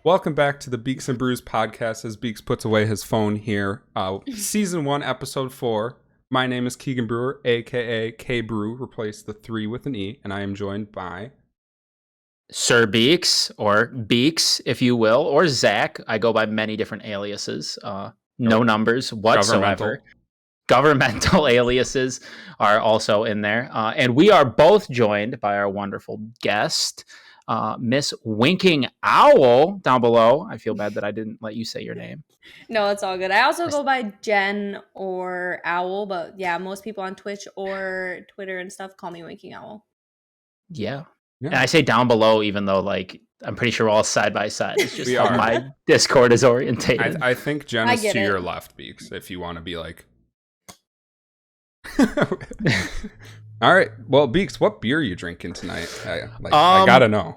Welcome back to the Beeks and Brews podcast as Beeks puts away his phone here. Season 1, Episode 4. My name is Keegan Brewer, a.k.a. K-Brew. Replace the 3 with an E. And I am joined by... SirBeeks, or Beeks, if you will, or Zach. I go by many different aliases. No numbers whatsoever. Governmental aliases are also in there. And we are both joined by our wonderful guest, Miss WinkingOwll down below. I feel bad that I didn't let you say your name. No, it's all good. I also go by Jenn or Owll, but yeah, most people on Twitch or Twitter and stuff call me WinkingOwll. Yeah. And I say down below, even though, like, I'm pretty sure we're all side by side. It's just how my Discord is orientated. I think Jenn is to your left, Beeks, if you want to be like... All right. Well, Beeks, what beer are you drinking tonight? I gotta know.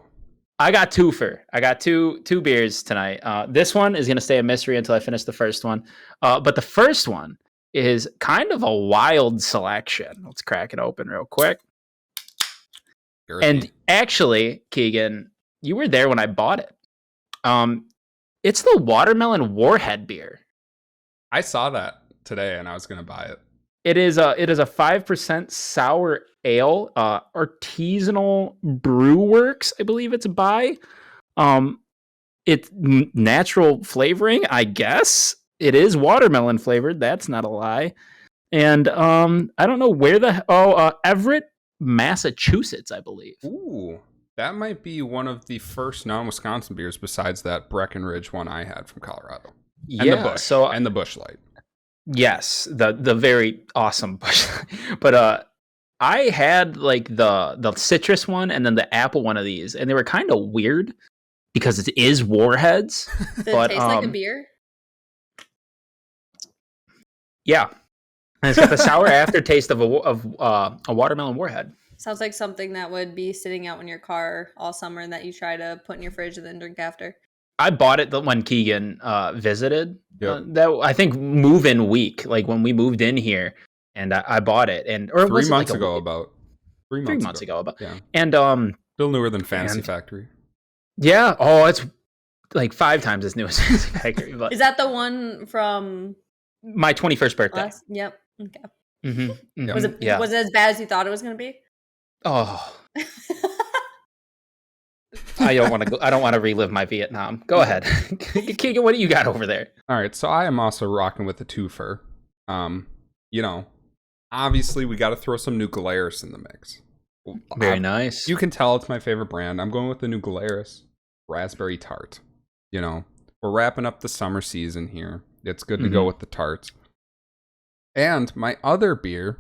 I got two beers tonight. This one is gonna stay a mystery until I finish the first one. But the first one is kind of a wild selection. Let's crack it open real quick. And actually, Keegan, you were there when I bought it. It's the Watermelon Warhead beer. I saw that today, and I was gonna buy it. It is a 5% sour ale, artisanal brew works, I believe it's by. It's natural flavoring, I guess. It is watermelon flavored. That's not a lie. And I don't know where Everett, Massachusetts, I believe. Ooh, that might be one of the first non-Wisconsin beers besides that Breckenridge one I had from Colorado. And the Busch Light. Yes, the very awesome Busch Light. But I had like the citrus one and then the apple one of these, and they were kind of weird because it is Warheads. Does it taste like a beer? Yeah. And it's got the sour aftertaste of a watermelon Warhead. Sounds like something that would be sitting out in your car all summer and that you try to put in your fridge and then drink after. I bought it when Keegan visited. Yep. That I think move-in week, like when we moved in here, and I bought it. Or 3 months ago, about 3 months ago. Yeah. Yeah. And still newer than Fantasy Factory. Yeah. Oh, it's like 5 times as new as Fantasy Factory. But is that the one from my 21st birthday? Yep. Okay. Mm-hmm. Was it as bad as you thought it was going to be? Oh. I don't want to relive my Vietnam. Go ahead. Keegan, what do you got over there? All right, so I am also rocking with the twofer. Obviously we got to throw some New Glarus in the mix. Very nice. You can tell it's my favorite brand. I'm going with the New Glarus Raspberry Tart. We're wrapping up the summer season here. It's good to go with the tarts. And my other beer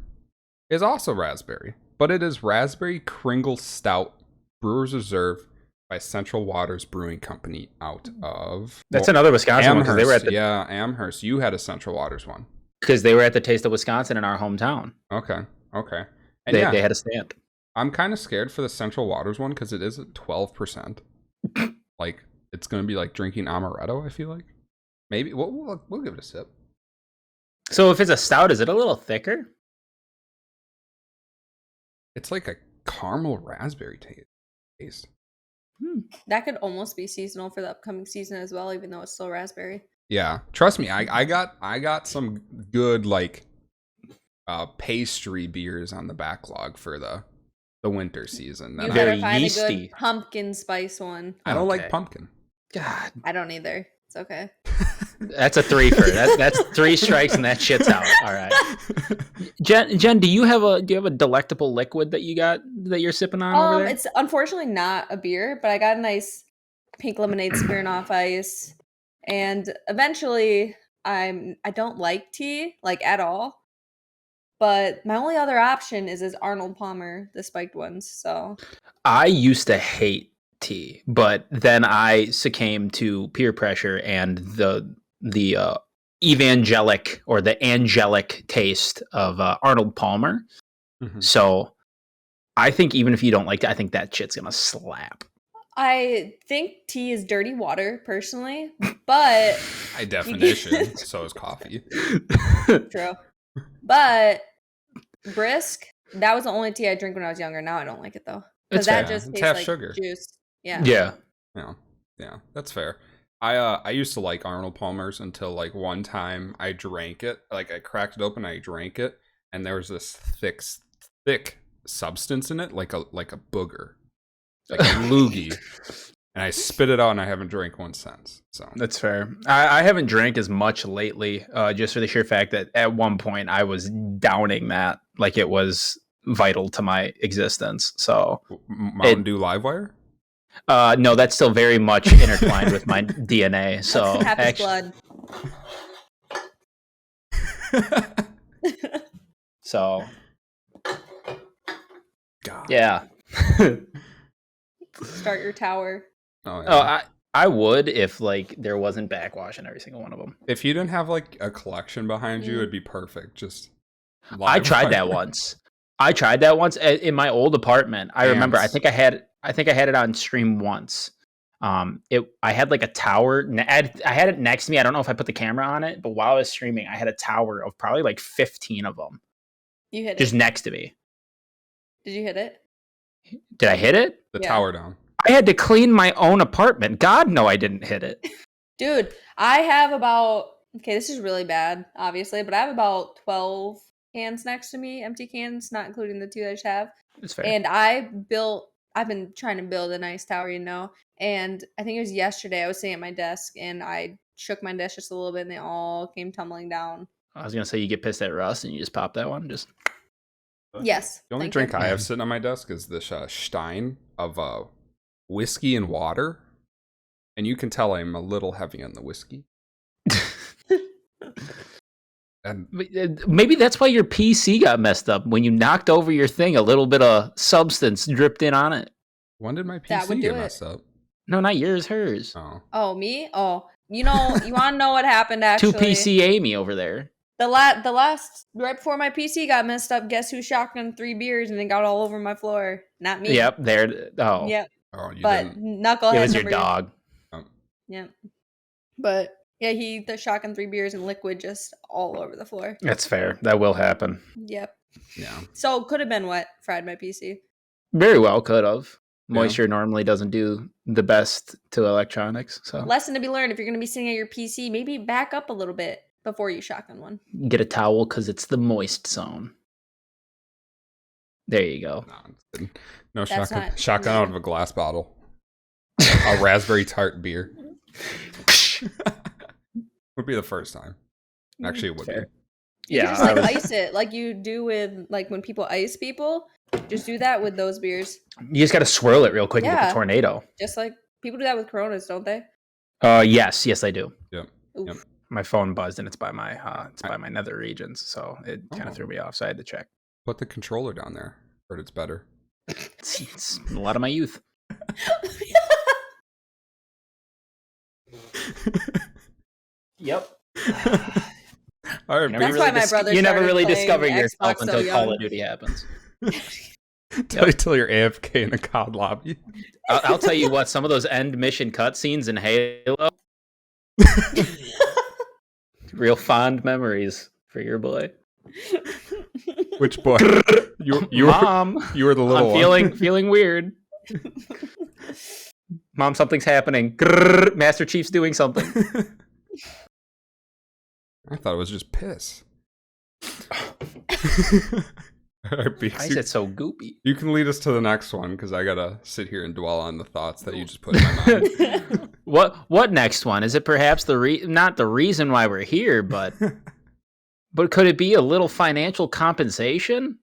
is also raspberry, but it is Raspberry Kringle Stout Brewers Reserve by Central Waters Brewing Company out of... That's another Wisconsin Amherst. One. They were at Amherst. You had a Central Waters one. Because they were at the Taste of Wisconsin in our hometown. Okay. And they had a stand. I'm kind of scared for the Central Waters one because it is at 12%. Like, it's going to be like drinking amaretto, I feel like. Maybe. We'll give it a sip. So if it's a stout, is it a little thicker? It's like a caramel raspberry taste. That could almost be seasonal for the upcoming season as well, even though it's still raspberry. Yeah, trust me, I got some good like pastry beers on the backlog for the winter season. You better find a good pumpkin spice one. I don't like pumpkin. God, I don't either. It's okay. That's a 3-fer. That's 3 strikes and that shit's out. All right. Jenn, do you have a delectable liquid that you're sipping on over there? It's unfortunately not a beer, but I got a nice pink lemonade Smirnoff Ice, and eventually I don't like tea like at all. But my only other option is Arnold Palmer, the spiked ones. So I used to hate tea, but then I succumbed to peer pressure and the evangelic or the angelic taste of Arnold Palmer. Mm-hmm. So I think even if you don't like it, I think that shit's gonna slap. I think tea is dirty water, personally, but by definition, so is coffee. True. But brisk, that was the only tea I drank when I was younger. Now I don't like it though. Because that just tastes like sugar. Juice. Yeah, that's fair. I used to like Arnold Palmer's until like one time I drank it. Like I cracked it open, I drank it, and there was this thick substance in it, like a booger, like a loogie. And I spit it out, and I haven't drank one since. So That's fair. I haven't drank as much lately, just for the sheer fact that at one point I was downing that like it was vital to my existence. So Mountain Dew Livewire? no, that's still very much intertwined with my DNA. So That's half his blood. So God. yeah. Start your tower. Oh, yeah. Oh, I would if like there wasn't backwash in every single one of them. If you didn't have like a collection behind you, it'd be perfect. Just I tried that once. In my old apartment. I remember. I think I had it on stream once. I had like a tower. I had it next to me. I don't know if I put the camera on it, but while I was streaming, I had a tower of probably like 15 of them. You hit just it. next to me. Did you hit it? Did I hit it? The tower down. I had to clean my own apartment. God, no, I didn't hit it. Dude, I have about, okay, this is really bad, obviously, but I have about 12 cans next to me, empty cans, not including the 2 that I just have. That's fair. And I've been trying to build a nice tower, and I think it was yesterday I was sitting at my desk and I shook my desk just a little bit and they all came tumbling down. I was going to say you get pissed at Russ and you just pop that one. Just Yes. The only drink I have sitting on my desk is this Stein of whiskey and water. And you can tell I'm a little heavy on the whiskey. And maybe that's why your PC got messed up. When you knocked over your thing, a little bit of substance dripped in on it. when did my PC get messed up? No, not yours, hers. Oh, me? Oh, you want to know what happened actually? 2 PC Amy over there. The last, right before my PC got messed up, guess who shotgunned 3 beers and it got all over my floor? Not me. Yep, there. Oh. Yep. Oh, you but didn't. Knucklehead. It was your dog. Yeah. But yeah, he shotgunned 3 beers and liquid just all over the floor. That's fair. That will happen. Yep. Yeah. So could have been what fried my PC. Very well could have. Moisture normally doesn't do the best to electronics. So Lesson to be learned: if you're going to be sitting at your PC, maybe back up a little bit before you shotgun one. Get a towel because it's the moist zone. There you go. No shotgun out of a glass bottle. A raspberry tart beer. Would be the first time. Actually, it would Fair. You Yeah, just ice it like you do with when people ice people. Just do that with those beers. You just got to swirl it real quick and get the tornado. Just like people do that with Coronas, don't they? Yes, I do. Yep. My phone buzzed and it's by my nether regions, so it kind of threw me off. So I had to check. Put the controller down there. Heard it's better. It's a lot of my youth. Yep. All right, That's why my brother. You never really started discover playing yourself Xbox until so Call young. of Duty happens. Till you're AFK in a COD lobby. I'll tell you what, some of those end mission cutscenes in Halo, real fond memories for your boy. Which boy? You Mom, you were the little one. feeling weird. Mom, something's happening. Grrr, Master Chief's doing something. I thought it was just piss. All right, Beeks, Why is it so goopy? you can lead us to the next one because I gotta sit here and dwell on the thoughts that you just put in my mind. What next one? Is it perhaps not the reason why we're here, but could it be a little financial compensation?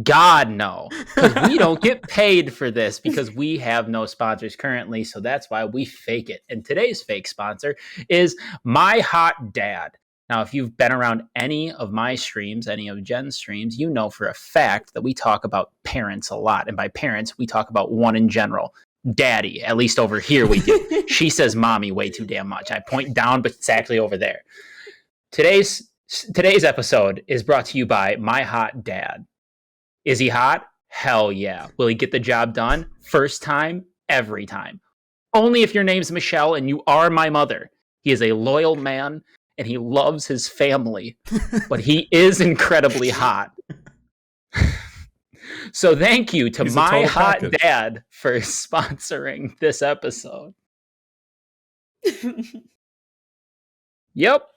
God, no. Because we don't get paid for this because we have no sponsors currently, so that's why we fake it. And today's fake sponsor is My Hot Dad. Now, if you've been around any of my streams, any of Jen's streams, you know for a fact that we talk about parents a lot. And by parents, we talk about one in general. Daddy, at least over here we do. She says mommy way too damn much. I point down, but it's actually over there. Today's episode is brought to you by My Hot Dad. Is he hot? Hell yeah. Will he get the job done? First time, every time. Only if your name's Michelle and you are my mother. He is a loyal man and he loves his family, but he is incredibly hot. So thank you to My Hot Dad for sponsoring this episode. Yep.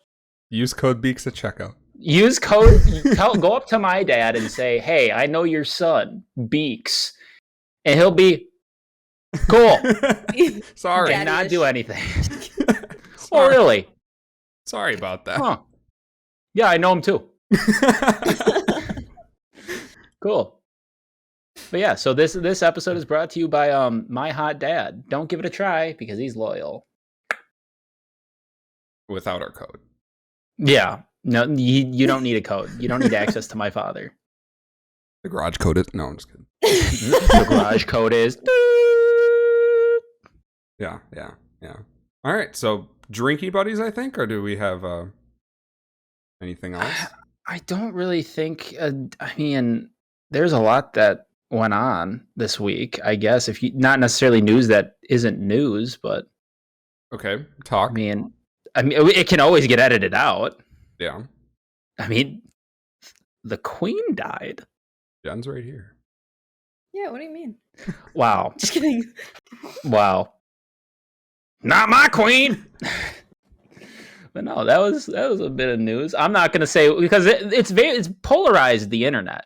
Use code Beeks at checkout. Use code. Go up to my dad and say, "Hey, I know your son, Beeks," and he'll be cool. Sorry. And not do anything. Oh, Sorry. really? Sorry about that. Huh. Yeah, I know him too. Cool. But yeah, so this episode is brought to you by my hot dad. Don't give it a try because he's loyal. Without our code. Yeah. No, you don't need a code. You don't need access to my father. The garage code is... No, I'm just kidding. The garage code is... Yeah. All right, so Drinky Buddies, I think, or do we have anything else? I don't really think... I mean, there's a lot that went on this week, I guess. If you not necessarily news that isn't news, but... Okay, talk. I mean, it can always get edited out. Yeah. I mean, the Queen died. Jenn's right here. Yeah, what do you mean? Wow. Just kidding. Wow. Not my queen. But no, that was a bit of news. I'm not gonna say because it's polarized the internet.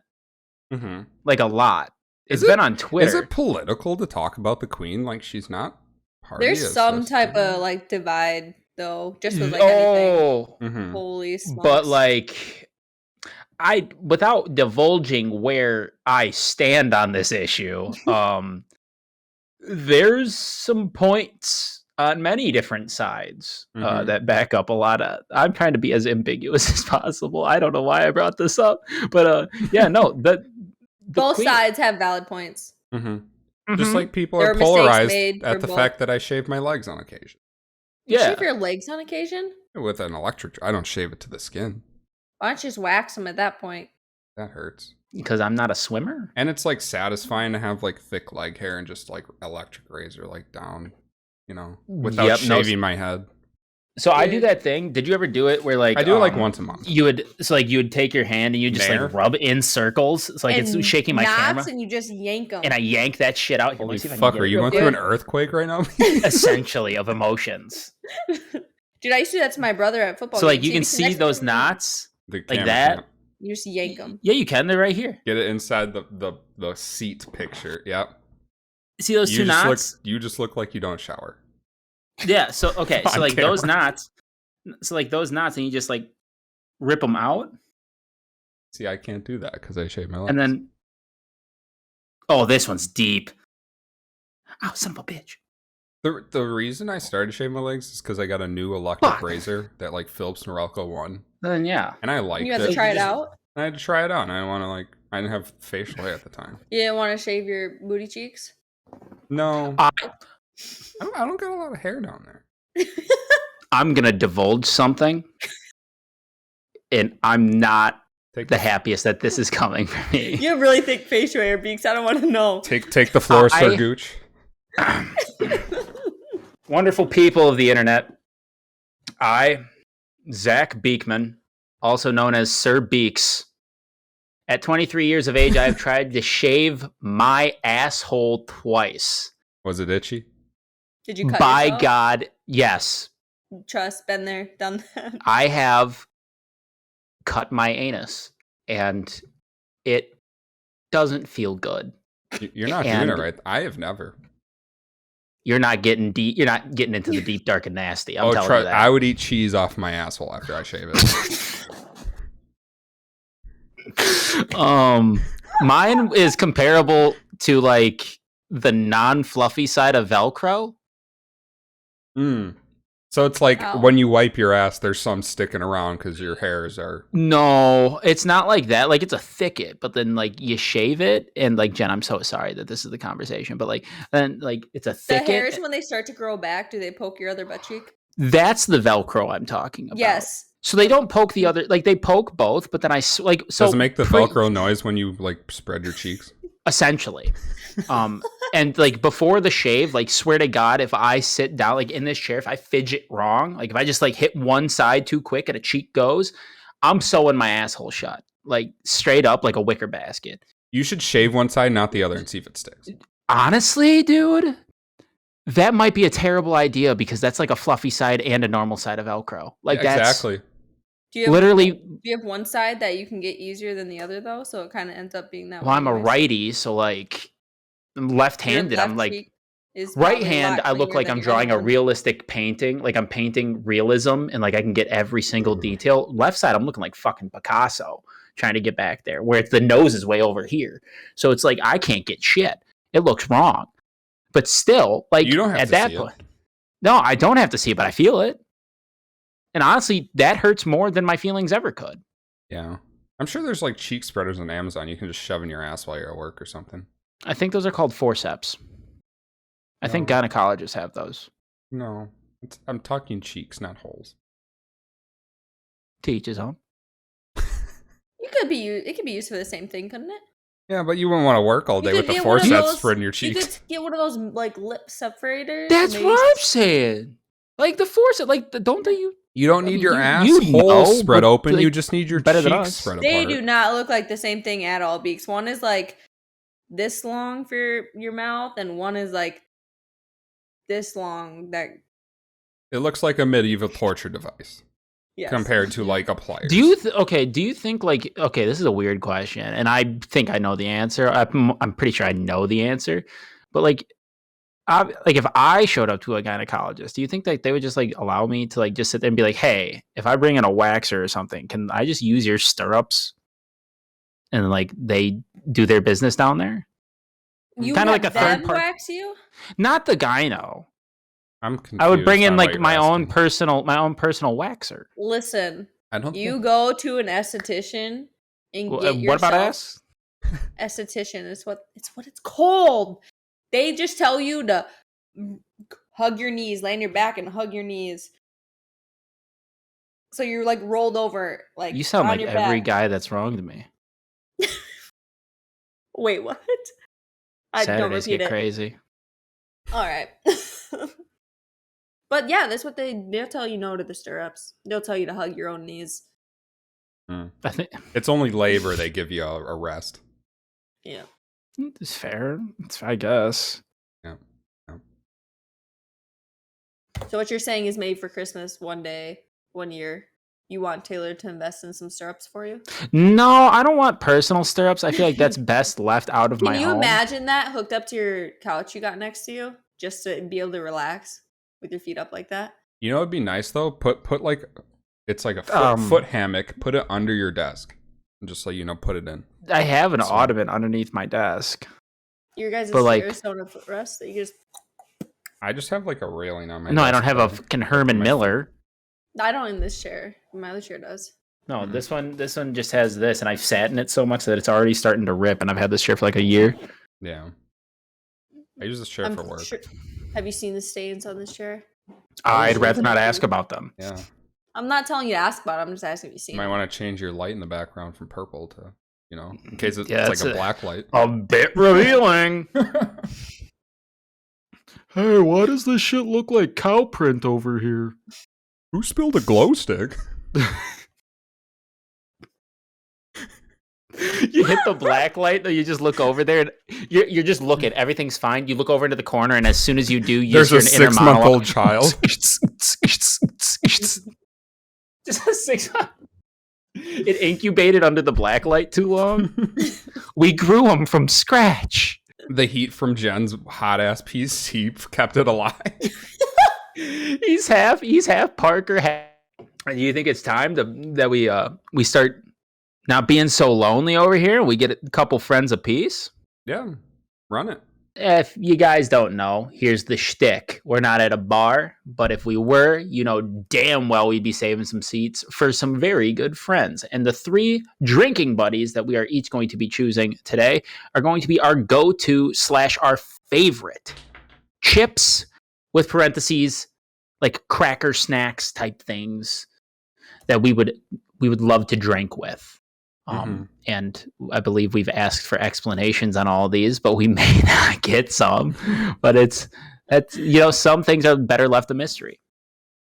Mm-hmm. Like a lot. It's been on Twitter. Is it political to talk about the Queen like she's not party? There's some type of like divide though, just with like anything. Mm-hmm. Holy smokes. But like without divulging where I stand on this issue, there's some points on many different sides that back up a lot of... I'm trying to be as ambiguous as possible. I don't know why I brought this up, but yeah, no, both sides have valid points. Mm-hmm. Mm-hmm. Just like people are polarized at the fact that I shave my legs on occasion. You shave your legs on occasion? With an electric... I don't shave it to the skin. Why don't you just wax them at that point? That hurts. Because I'm not a swimmer? And it's like satisfying to have like thick leg hair and just like electric razor like down, without shaving my head. So I do that thing. Did you ever do it where like... I do it like once a month. You would take your hand and you just like rub in circles. It's like it's shaking my camera. And you just yank them. And I yank that shit out. Holy fuck, are you going through an earthquake right now? Essentially, of emotions. Dude, I used to do that to my brother at football. So like you can see those knots like that. Can't. You just yank them. Yeah, you can. They're right here. Get it inside the seat picture. Yep. See those two knots? You just look like you don't shower. Yeah. So okay. So like those knots. So like those knots, and you just like rip them out. See, I can't do that because I shave my legs. And then, oh, this one's deep. Oh, son of a bitch. The reason I started shaving my legs is because I got a new electric razor that like Philips Norelco 1. Then yeah, and I liked it. You had to try it out. I had to try it out, and I didn't have facial hair at the time. You didn't want to shave your booty cheeks? No, I don't got a lot of hair down there. I'm gonna divulge something, and I'm not the happiest that this is coming for me. You have really thick facial hair, Beeks. I don't want to know. Take the floor, Sir Gooch. Wonderful people of the internet. I, Zach Beekman, also known as SirBeeks. At 23 years of age, I have tried to shave my asshole twice. Was it itchy? Did you cut By yourself? God, yes. Trust, been there, done that. I have cut my anus, and it doesn't feel good. You're not doing it right. I have never. You're not getting deep. You're not getting into the deep, dark, and nasty. I'm telling you that. I would eat cheese off my asshole after I shave it. Mine is comparable to like the non-fluffy side of Velcro. So it's like when you wipe your ass, there's some sticking around because your hairs are... No, it's not like that. Like, it's a thicket, but then, like, you shave it, and, like, Jen, I'm so sorry that this is the conversation, but, like, then, like, it's a thicket. The hairs, when they start to grow back, do they poke your other butt cheek? That's the Velcro I'm talking about. Yes. So they don't poke the other... Like, they poke both, but then so... Does it make the Velcro noise when you, like, spread your cheeks? Essentially. And like before the shave, like swear to God, if I sit down like in this chair, if I fidget wrong, like if I just like hit one side too quick and a cheek goes, I'm sewing my asshole shut, like straight up like a wicker basket. You should shave one side, not the other, and see if it sticks. Honestly, dude, that might be a terrible idea because that's like a fluffy side and a normal side of Velcro. Like that's exactly. Do you have, literally. Do you have one side that you can get easier than the other though? So it kind of ends up being that. Well, way I'm a anyways? righty, so like I'm Your left-handed. left I'm like cheek is right probably a hand. lot I look cleaner like than I'm your drawing a right hand. realistic painting. Like I'm painting realism, and like I can get every single detail. Left side, I'm looking like fucking Picasso trying to get back there, where it's the nose is way over here. So it's like I can't get shit. It looks wrong, but still, like You don't have at to that see point, no, I don't have to see it, but I feel it. And honestly, that hurts more than my feelings ever could. Yeah. I'm sure there's like cheek spreaders on Amazon you can just shove in your ass while you're at work or something. I think those are called forceps. I think No. gynecologists have those. No. I'm talking cheeks, not holes. To each his own. It could be used for the same thing, couldn't it? Yeah, but you wouldn't want to work all You day could with the get one of forceps those- spreading your You cheeks. could get one of those like lip separators. That's maybe- what I'm saying. Like the forcep, like don't they you? You don't I need mean, your you asshole know, spread but, open. like, You just need your better than cheeks us. spread They apart. do not look like the same thing at all, Beeks. One is like this long for your mouth, and one is like this long. That It looks like a medieval torture device yes. compared to like a pliers. Do you do you think like this is a weird question, and I think I know the answer. I'm pretty sure I know the answer, but like if I showed up to a gynecologist, do you think that they would just like allow me to like just sit there and be like, hey, if I bring in a waxer or something, can I just use your stirrups? And like they do their business down there, You Kinda have like a them third part- wax you. not the gyno. I'm confused. I would bring in on like what you're my own asking. personal waxer. Listen, I don't. you think... go to an esthetician and get What yourself. about ass? Esthetician is what it's called. They just tell you to hug your knees, lay on your back and hug your knees. So you're like rolled over, like You sound on like your every back. guy that's wrong to me. Wait, what? Don't Saturdays repeat get it. crazy. All right. But yeah, that's what they'll tell you no to the stirrups. They'll tell you to hug your own knees. I think It's only labor they give you a rest. Yeah. it's fair. I guess. Yeah. So what you're saying is maybe for Christmas one day, 1 year, you want Taylor to invest in some stirrups for you? No, I don't want personal stirrups. I feel like that's best left out of my Can you home. imagine that hooked up to your couch you got next to you just to be able to relax with your feet up like that? You know, it'd be nice though. Put like it's like a foot hammock. Put it under your desk, and just like put it in. I have an So- ottoman underneath my desk. Your guys' But, like- Arizona footrest that you just. I just have like a railing on my. No, I don't desk, have a but- fucking Herman my- Miller. I don't in this chair. My other chair does. No, Mhm. this one just has this, and I've sat in it so much that it's already starting to rip, and I've had this chair for like a year. Yeah. I use this chair I'm for work. sure- Have you seen the stains on this chair? I'd rather not ask about them. Yeah. I'm not telling you to ask about it. I'm just asking if you've You seen might it. want to change your light in the background from purple to, in case it's Yeah, like a that's black light. A bit revealing. Hey, why does this shit look like cow print over here? Who spilled a glow stick? You hit the black light, though. You just look over there, and you're just looking. Everything's fine. You look over into the corner, and as soon as you do, you There's a use your inner 6-month-old monologue. child. Just a 6. It incubated under the black light too long. We grew them from scratch. The heat from Jen's hot ass PC kept it alive. He's half Parker. And you think it's time that we start not being so lonely over here? We get a couple friends apiece. Yeah, run it. If you guys don't know, here's the shtick. We're not at a bar, but if we were, damn well we'd be saving some seats for some very good friends. And the 3 drinking buddies that we are each going to be choosing today are going to be our go-to / our favorite chips, with parentheses, like cracker snacks type things that we would love to drink with. And I believe we've asked for explanations on all of these, but we may not get some. But that's some things are better left a mystery.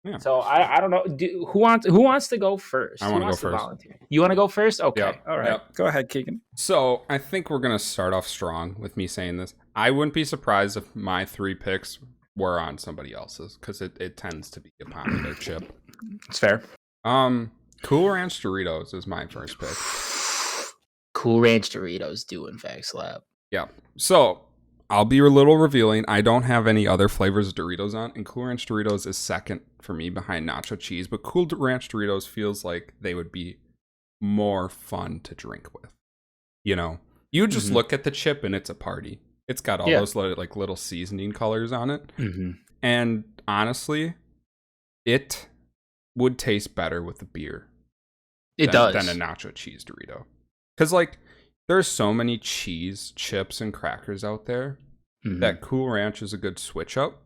Yeah. So I don't know. Who wants to go first? I wanna Who wants go to first. volunteer? You want to go first? Okay. Yep. All right. Yep. Go ahead, Keegan. So I think we're gonna start off strong with me saying this. I wouldn't be surprised if my 3 picks were on somebody else's because it tends to be a popular chip. It's fair. Cool Ranch Doritos is my first pick. Cool Ranch Doritos do in fact slap. Yeah. So I'll be a little revealing. I don't have any other flavors of Doritos on, and Cool Ranch Doritos is second for me behind nacho cheese. But Cool Ranch Doritos feels like they would be more fun to drink with. You know, you just look at the chip and it's a party. It's got all those like little seasoning colors on it, and honestly, it would taste better with a beer. Than a nacho cheese Dorito, because like there's so many cheese chips and crackers out there that Cool Ranch is a good switch up,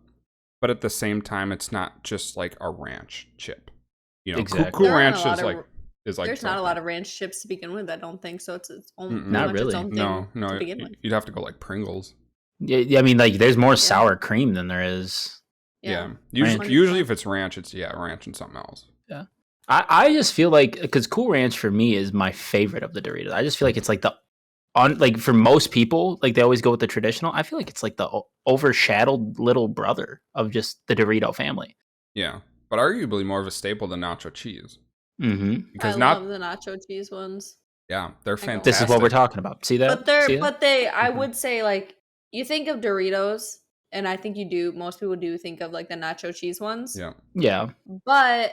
but at the same time, it's not just like a ranch chip. You know, Exactly. Cool Ranch is like there's not a lot of ranch chips to begin with. I don't think so. It's own, not really. Its own thing No. To begin with. You'd have to go like Pringles. Yeah, I mean, like there's more sour cream than there is. Yeah. Usually if it's ranch, it's ranch and something else. Yeah. I just feel like because Cool Ranch for me is my favorite of the Doritos. I just feel like it's like like for most people, like they always go with the traditional. I feel like it's like the overshadowed little brother of just the Dorito family. Yeah, but arguably more of a staple than nacho cheese. Because I love the nacho cheese ones. Yeah, they're fantastic. This is what we're talking about. See that? I would say like you think of Doritos, and I think you do. Most people do think of like the nacho cheese ones. Yeah. But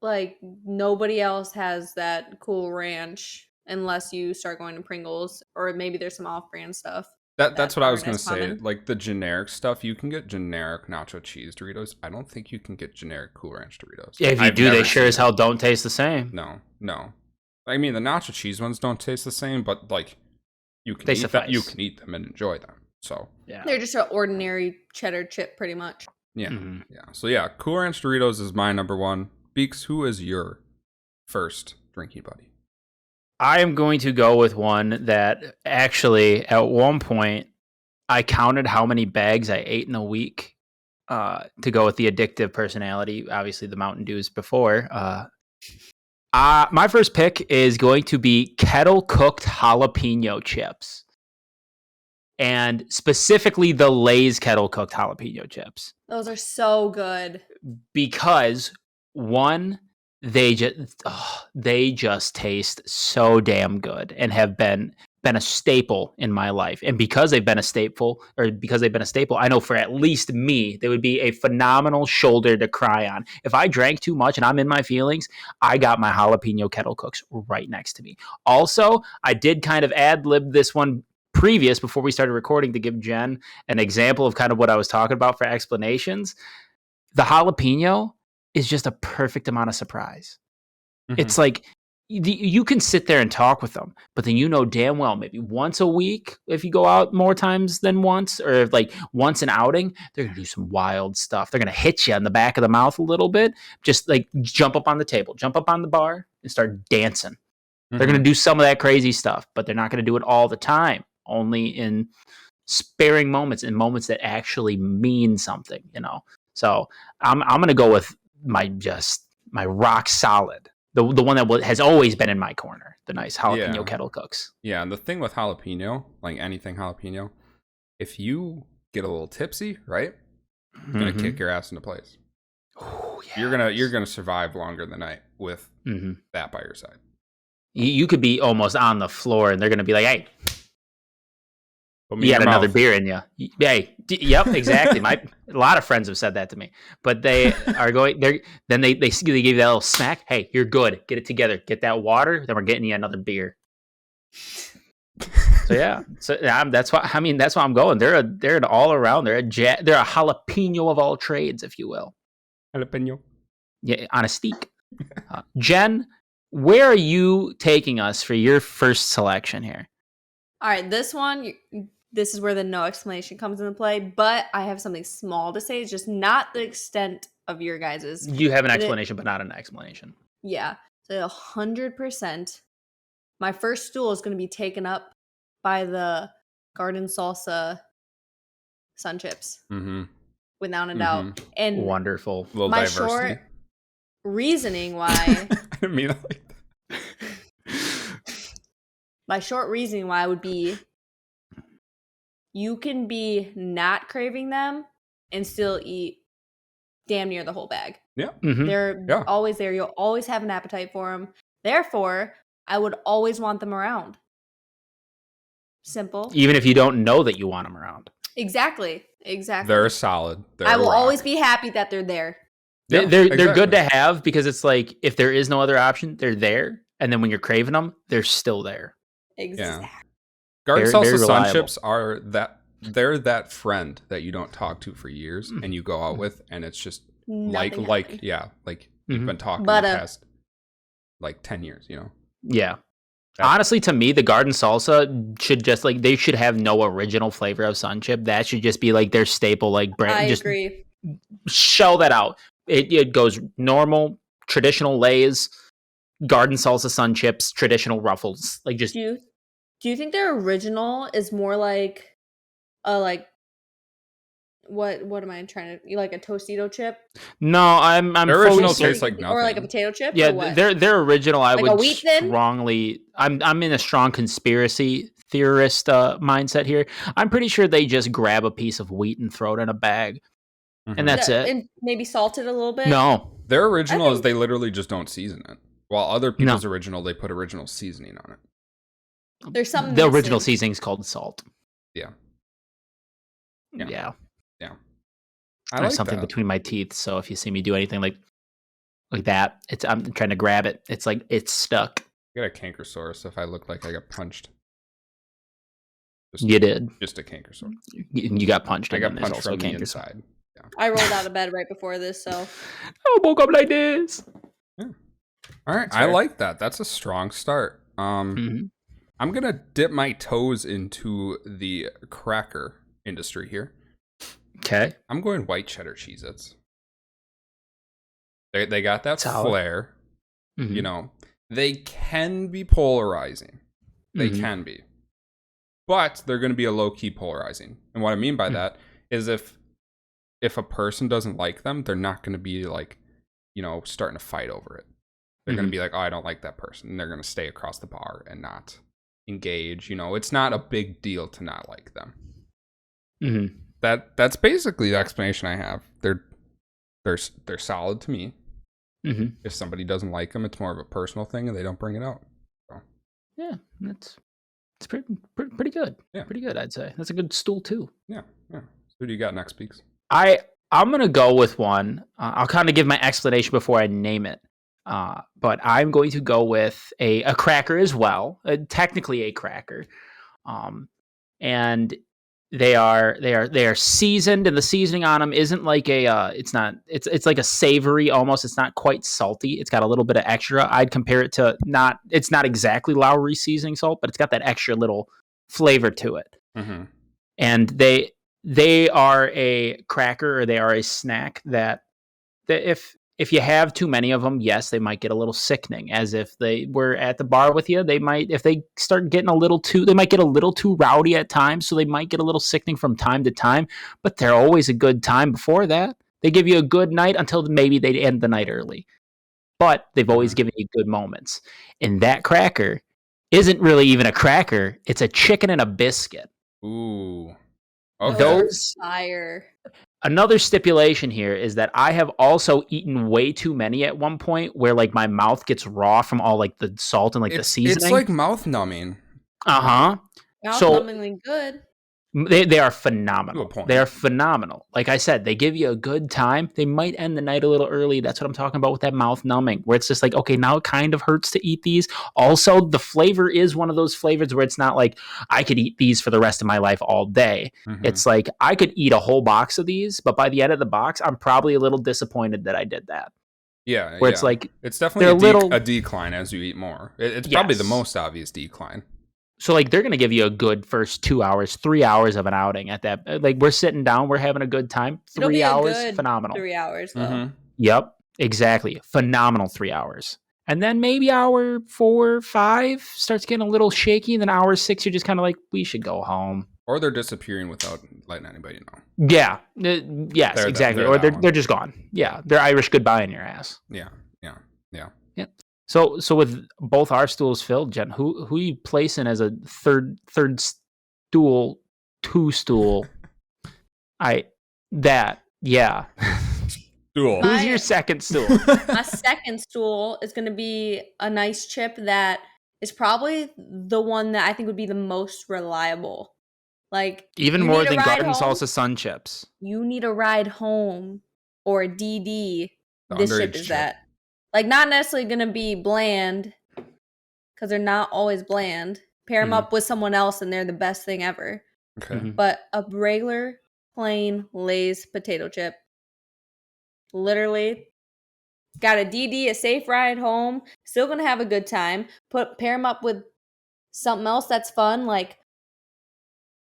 like nobody else has that Cool Ranch. Unless you start going to Pringles, or maybe there's some off-brand stuff. That's what I was going to say. Like the generic stuff, you can get generic nacho cheese Doritos. I don't think you can get generic Cool Ranch Doritos. Yeah, if you do, they sure as hell don't taste the same. No. I mean, the nacho cheese ones don't taste the same, but like you can eat them and enjoy them. So they're just an ordinary cheddar chip, pretty much. Yeah, yeah. So yeah, Cool Ranch Doritos is my number one. Beeks, who is your first drinking buddy? I am going to go with one that actually, at one point, I counted how many bags I ate in a week to go with the addictive personality. Obviously, the Mountain Dews before. My first pick is going to be kettle-cooked jalapeno chips. And specifically the Lay's kettle-cooked jalapeno chips. Those are so good. Because, one... They just taste so damn good and have been a staple in my life. And because they've been a staple, I know for at least me, they would be a phenomenal shoulder to cry on. If I drank too much and I'm in my feelings, I got my jalapeno kettle cooks right next to me. Also, I did kind of ad-lib this one previous before we started recording to give Jen an example of kind of what I was talking about for explanations. The jalapeno is just a perfect amount of surprise. It's like you can sit there and talk with them, but then you know damn well maybe once a week, if you go out more times than once, or if like once an outing, they're going to do some wild stuff. They're going to hit you in the back of the mouth a little bit, just like jump up on the table, jump up on the bar and start dancing. They're going to do some of that crazy stuff, but they're not going to do it all the time, only in sparing moments and moments that actually mean something, you know? So I'm going to go with my rock solid, the one that has always been in my corner, the nice jalapeno kettle cooks. Yeah, and the thing with jalapeno, like anything jalapeno, if you get a little tipsy, right, it's gonna kick your ass into place. Ooh, yes. You're gonna survive longer than night with that by your side. You could be almost on the floor, and they're gonna be like, "Hey, you got another beer in you." Hey, yep, exactly. A lot of friends have said that to me, but they are going. They give you that little smack. Hey, you're good. Get it together. Get that water. Then we're getting you another beer. So that's why I'm going. They're an all around. They're a jalapeno of all trades, if you will. Jalapeno. Yeah, on a steak. Jen, where are you taking us for your first selection here? All right, this is where the no explanation comes into play, but I have something small to say. It's just not the extent of your guys's. You have an explanation, but not an explanation. Yeah. So 100%. My first stool is going to be taken up by the Garden Salsa Sun Chips. Without a doubt. And wonderful. A little my diversity. Short reasoning why... I didn't mean it like that. My short reasoning why would be you can be not craving them and still eat damn near the whole bag. Yeah. Mhm. They're always there. You'll always have an appetite for them. Therefore, I would always want them around. Simple. Even if you don't know that you want them around. Exactly. They're solid. They're I will a rock. always be happy that they're there. Yeah, They're exactly. good to have because it's like if there is no other option, they're there, and then when you're craving them, they're still there. Exactly. Garden Very salsa sun reliable. chips are they're that friend that you don't talk to for years and you go out with, and it's just Nothing like happened. you've been talking But, the past like 10 years, you know. Yeah. That- Honestly, to me, the garden salsa should just like they should have no original flavor of sun chip. That should just be like their staple, like brand. I Just agree. shell that out. It goes normal, traditional Lay's, garden salsa sun chips, traditional Ruffles. Like just Do you think their original is more like a what am I trying to like a Tostito chip? no. I'm Their fully original certain- tastes like Or like a nothing. potato chip? Yeah, or what? their original. I Like a would wheat thin? strongly. I'm in a strong conspiracy theorist mindset here. I'm pretty sure they just grab a piece of wheat and throw it in a bag, Mhm. and that's it. And maybe salted a little bit. No, Their original is think- they literally just don't season it. While other people's original, they put original seasoning on it. There's something. the original missing. seasoning is called salt. Yeah. Yeah. I There's like something that. between my teeth, so if you see me do anything like that, I'm trying to grab it. It's like it's stuck. I got a canker sore, so if I look like I got punched. You did. Just a canker sore. You got punched. I and got then there's punched also from the canker. inside. I rolled out of bed right before this, so I woke up like this. All right, That's I fair. like that. That's a strong start. Mhm. I'm gonna dip my toes into the cracker industry here. Okay. I'm going white cheddar Cheez-Its. They got that Solid. flair. Mhm. You know, they can be polarizing. They Mhm. can be. But they're going to be a low-key polarizing. And what I mean by that is if a person doesn't like them, they're not going to be like, you know, starting to fight over it. They're going to be like, oh, I don't like that person. And they're going to stay across the bar and not engage. You know, it's not a big deal to not like them. Mhm. That's basically the explanation I have. They're solid to me. Mhm. If somebody doesn't like them, it's more of a personal thing and they don't bring it out. Yeah, it's pretty good. Yeah. Pretty good, I'd say. That's a good stool too. Yeah. So who do you got next, Beeks? I'm gonna go with one. I'll kind of give my explanation before I name it. But I'm going to go with a cracker as well. Technically a cracker. And they are seasoned, and the seasoning on them isn't like it's like a savory almost. It's not quite salty. It's got a little bit of extra. I'd compare it to it's not exactly Lowry seasoning salt, but it's got that extra little flavor to it. Mm-hmm. And they are a cracker, or they are a snack that if you have too many of them, yes, they might get a little sickening. As if they were at the bar with you, they might, if they start getting they might get a little too rowdy at times, so they might get a little sickening from time to time, but they're always a good time before that. They give you a good night until maybe they end the night early. But they've always given you good moments. And that cracker isn't really even a cracker, it's a chicken and a biscuit. Ooh. Okay. Those fire. Another stipulation here is that I have also eaten way too many at one point where like my mouth gets raw from all like the salt and like the seasoning. It's like mouth numbing. Mouth So, numbingly good. They are phenomenal. To a point. They are phenomenal. Like I said, they give you a good time. They might end the night a little early. That's what I'm talking about with that mouth numbing, where it's just like, okay, now it kind of hurts to eat these. Also, the flavor is one of those flavors where it's not like I could eat these for the rest of my life all day. Mhm. It's like I could eat a whole box of these, but by the end of the box, I'm probably a little disappointed that I did that. Yeah. Where it's like, it's definitely they're a decline as you eat more. It's probably the Yes. most obvious decline. so like they're going to give you a good first 2 hours, 3 hours of an outing at that. Like we're sitting down, we're having a good time. It'll 3 be a hours, good phenomenal. 3 hours though. Mhm. Yep, exactly. Phenomenal 3 hours. And then maybe hour 4, 5 starts getting a little shaky. And then hour 6, you're just kind of like, we should go home. Or they're disappearing without letting anybody know. Yeah. Yes, They're exactly. they're Or that one. they're just gone. Yeah. They're Irish goodbye in your ass. Yeah. So with both our stools filled, Jen, who are you placing as a third stool, 2 stool? That Yeah. Stool. My- Who's your second stool? My second stool is going to be a nice chip that is probably the one that I think would be the most reliable. Like Even you more need a than ride garden home, salsa sun chips. You need a ride home or a DD. The This underage chip is chip. that. Like not necessarily going to be bland because they're not always bland. Pair them Mhm. up with someone else and they're the best thing ever. Okay. Mhm. But a regular plain Lay's potato chip. Literally got a DD, a safe ride home, still gonna have a good time. Pair them up with something else that's fun, like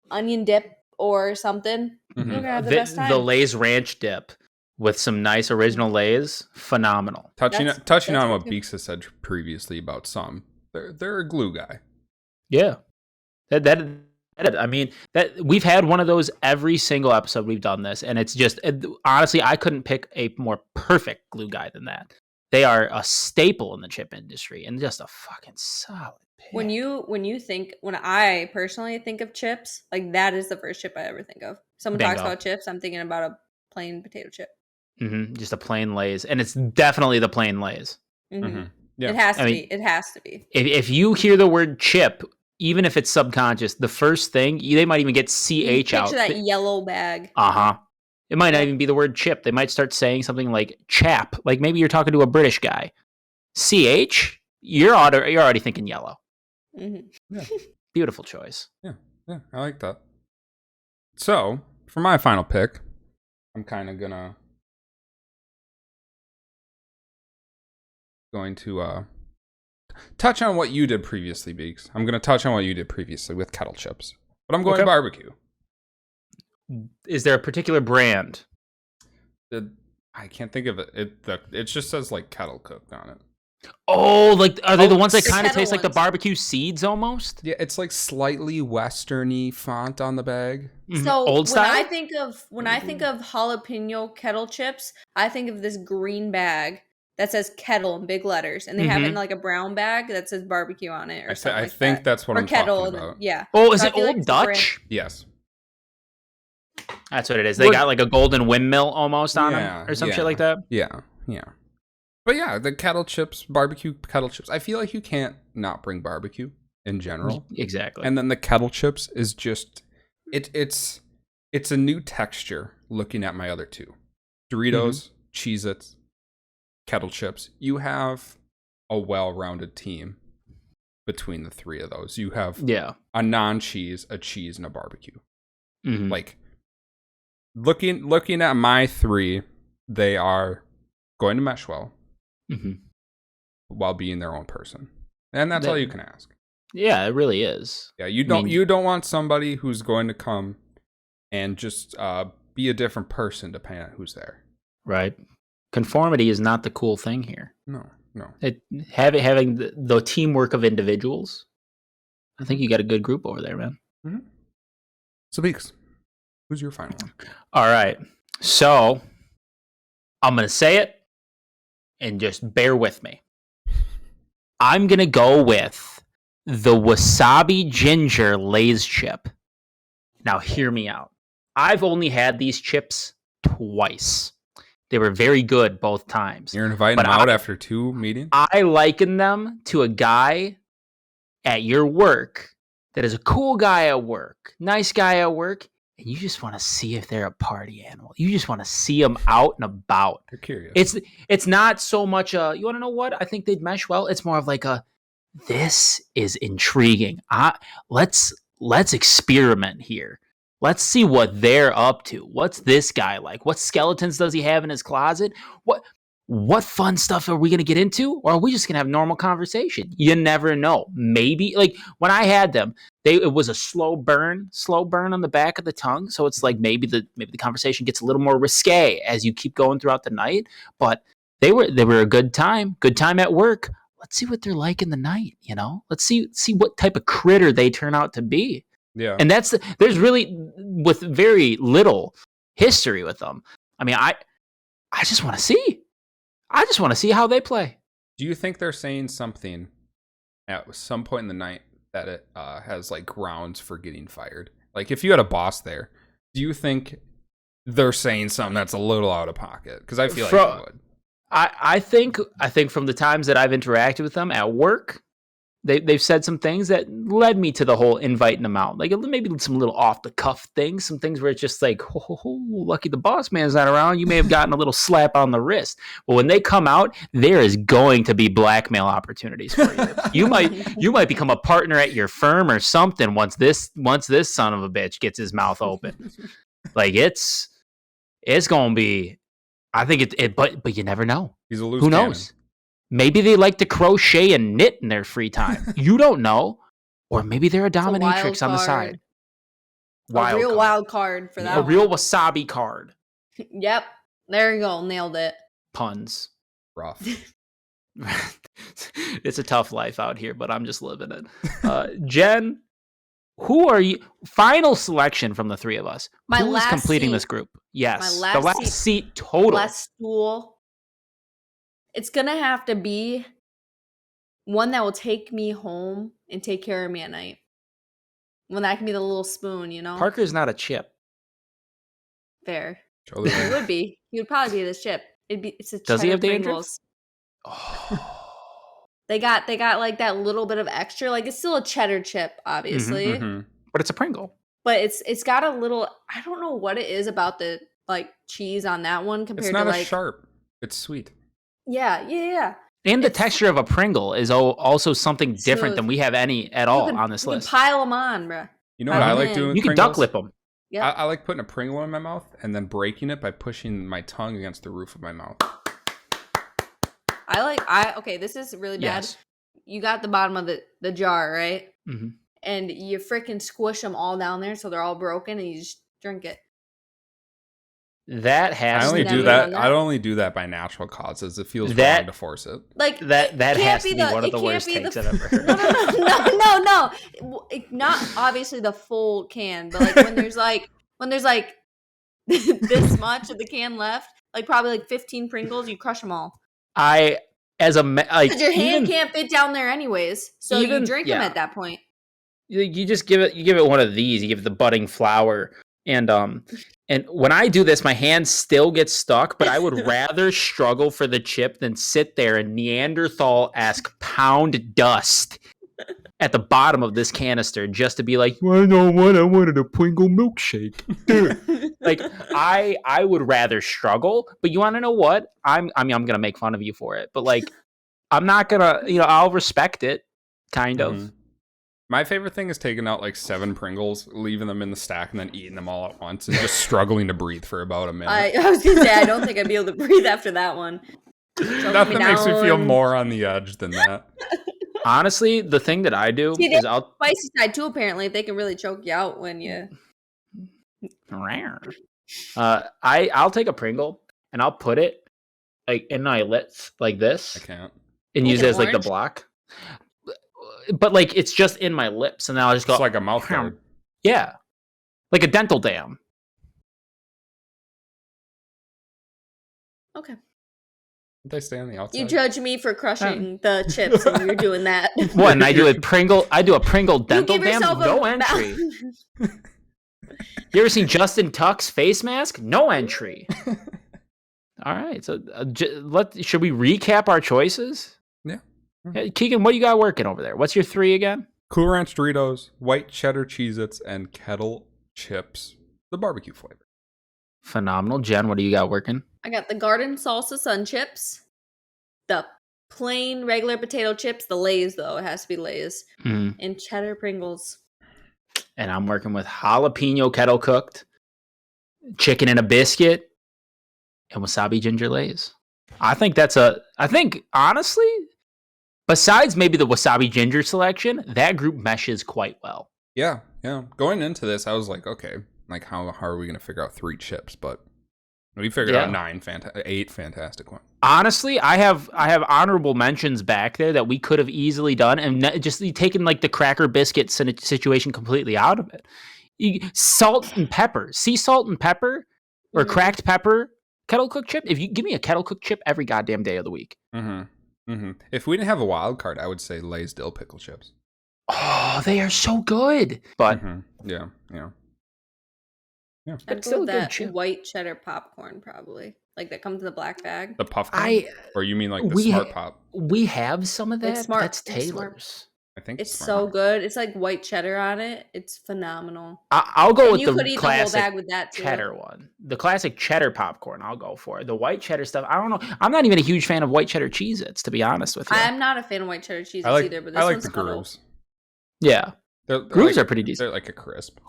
onion dip or something. Mhm. You're gonna have the best time. The Lay's ranch dip with some nice original Lay's, phenomenal. Touching That's on good what too. Beeks has said previously about some, they're a glue guy. Yeah, that I mean that we've had one of those every single episode we've done this, and it's just honestly I couldn't pick a more perfect glue guy than that. They are a staple in the chip industry and just a fucking solid pick. When I personally think of chips, like that is the first chip I ever think of. Someone talks Bingo. about chips, I'm thinking about a plain potato chip. Just a plain Lay's, and it's definitely the plain Lay's. Mhm. Mhm. Yeah. It has to I be. mean- It has to be. If you hear the word chip, even if it's subconscious, the first thing they might even get You ch out. picture that yellow bag. It might not Yep. even be the word chip. They might start saying something like chap. Like maybe you're talking to a British guy. ch, you're already thinking yellow. Mhm. Beautiful choice. Yeah, I like that. So, for my final pick, I'm kind of going to touch on what you did previously, Beeks. I'm going to touch on what you did previously with kettle chips. But I'm going Okay. barbecue. Is there a particular brand? I can't think of it. It just says like kettle cooked on it. Oh, like are they the ones that the kind of kettle taste like the ones. barbecue seeds almost? Yeah, it's like slightly westerny font on the bag. Mhm. So Old style. when I think of jalapeno kettle chips, I think of this green bag that says kettle in big letters, and they have it in like a brown bag that says barbecue on it or something I like think that. that's what Or I'm kettle, talking and about. yeah. Oh, is So I it feel like Old it's a brand- Dutch? Yes. That's what it is. They got like a golden windmill almost on Yeah, them or some yeah. shit like that. Yeah. But yeah, the kettle chips, barbecue kettle chips. I feel like you can't not bring barbecue in general. Exactly. And then the kettle chips is just it's a new texture looking at my other two. Doritos, Cheez-Its, kettle chips. You have a well-rounded team between the three of those. You have a non-cheese, a cheese, and a barbecue. Mhm. Like looking at my three, they are going to mesh well while being their own person. And that's all you can ask. Yeah, it really is. Yeah, you don't want somebody who's going to come and just be a different person depending on who's there. Right. Conformity is not the cool thing here. No. Having the teamwork of individuals. I think you got a good group over there, man. Mm-hmm. So, Beeks, who's your final one? All right. So, I'm going to say it and just bear with me. I'm going to go with the wasabi ginger Lay's chip. Now, hear me out. I've only had these chips twice. They were very good both times. You're inviting them out after 2 meetings? I liken them to a guy at your work that is a cool guy at work, nice guy at work, and you just want to see if they're a party animal. You just want to see them out and about. You're curious. It's not so much you want to know what? I think they'd mesh well. It's more of like this is intriguing. Let's experiment here. Let's see what they're up to. What's this guy like? What skeletons does he have in his closet? What fun stuff are we going to get into? Or are we just going to have normal conversation? You never know. Maybe, like, when I had them, it was a slow burn on the back of the tongue. So it's like maybe the conversation gets a little more risque as you keep going throughout the night. But they were a good time at work. Let's see what they're like in the night, you know? Let's see what type of critter they turn out to be. Yeah. And there's really, with very little history with them. I mean, I just want to see. I just want to see how they play. Do you think they're saying something at some point in the night that it has like grounds for getting fired? Like if you had a boss there, do you think they're saying something that's a little out of pocket, because I feel like they would. I think from the times that I've interacted with them at work, they've said some things that led me to the whole inviting them out. Like maybe some little off the cuff things, some things where it's just like, lucky the boss man's not around. You may have gotten a little slap on the wrist. But when they come out, there is going to be blackmail opportunities for you. You might become a partner at your firm or something once this son of a bitch gets his mouth open. Like it's gonna be. I think but you never know. He's a loose Who cannon. knows? Maybe they like to crochet and knit in their free time. You don't know. Or maybe they're a dominatrix on the side. A real wild card for that A real wasabi card. Yep. There you go. Nailed it. Puns. Rough. It's a tough life out here, but I'm just living it. Jen, who are you? Final selection from the three of us. Who is completing this group? Yes. My the last seat total. Last stool. It's going to have to be one that will take me home and take care of me at night. One that can be the little spoon, you know? Parker's not a chip. Fair. Totally. He would be. He would probably be this chip. It's a Does he have dandruff? Pringles. Oh. They got like that little bit of extra. Like it's still a cheddar chip, obviously. Mm-hmm. But it's a Pringle. But it's got a little, I don't know what it is about the like cheese on that one compared to like. It's not as sharp. It's sweet. Yeah. And the texture of a Pringle is also something different than we have any at all on this list. You can pile them on, bro. You know what I like doing with You can Pringles? duck lip them. Yep. I like putting a Pringle in my mouth and then breaking it by pushing my tongue against the roof of my mouth. Okay, this is really bad. Yes. You got the bottom of the jar, right? Mm-hmm. And you freaking squish them all down there so they're all broken and you just drink it. That has I only to do be that. I only do that by natural causes. It feels wrong to force it. Like that has to be one of the worst takes I've ever heard. No. Not obviously the full can, but like when there's like this much of the can left, like probably like 15 Pringles, you crush them all. Because your hand can't fit down there anyways, so you drink them at that point. You just give it one of these. You give it the budding flower. And when I do this, my hand still gets stuck, but I would rather struggle for the chip than sit there and Neanderthal-esque pound dust at the bottom of this canister just to be like, well, I know what, I wanted a Pringle milkshake. Like, I would rather struggle, but you want to know what? I'm going to make fun of you for it, but like, I'm not going to, I'll respect it, kind of. My favorite thing is taking out like 7 Pringles, leaving them in the stack, and then eating them all at once, and just struggling to breathe for about a minute. I was gonna say I don't think I'd be able to breathe after that one. Nothing makes me feel more on the edge than that. Honestly, the thing that I do is I'll spicy side too. Apparently, they can really choke you out when you. I'll take a Pringle and I'll put it like in my lips like this. I can't. And use it as like the block. But like it's just in my lips, and then I'll just go. It's like a mouth guard. Yeah, like a dental dam. Okay. They stay on the outside. You judge me for crushing the chips, and you're doing that. What? And I do a Pringle dental dam. No entry. You ever seen Justin Tuck's face mask? No entry. All right. So should we recap our choices? Yeah. Hey, Keegan, what you got working over there? What's your 3 again? Cool Ranch Doritos, white cheddar Cheez-Its, and kettle chips, the barbecue flavor. Phenomenal. Jen, what do you got working? I got the garden salsa sun chips, the plain regular potato chips, the Lay's though, it has to be Lay's, and cheddar Pringles. And I'm working with jalapeno kettle cooked, chicken and a biscuit, and wasabi ginger Lay's. I think honestly, besides maybe the wasabi ginger selection, that group meshes quite well. Yeah. Going into this, I was like, okay, like how are we going to figure out 3 chips? But we figured out 8 fantastic ones. Honestly, I have honorable mentions back there that we could have easily done, and just taken like the cracker biscuit situation completely out of it. Salt and pepper, sea salt and pepper, or cracked pepper, kettle cooked chip. If you give me a kettle cooked chip every goddamn day of the week. If we didn't have a wild card, I would say Lay's dill pickle chips. Oh, they are so good. But yeah. I'd It's go still with a good that chip. white cheddar popcorn, probably. Like that comes in the black bag. The puff corn? Or you mean like the Smart Pop? We have some of Like that. Smart- That's like Smart- Taylor's. I think It's Smart. so good. It's like white cheddar on it. It's phenomenal. I'll go And with you the could eat the whole classic bag with that too. cheddar one. The classic cheddar popcorn, I'll go for. The white cheddar stuff, I don't know. I'm not even a huge fan of white cheddar Cheez-Its, to be honest with you. I'm not a fan of white cheddar cheese either, but this I like one's the grooves. Yeah. They're Grooves like, are pretty decent. They're like a crisp.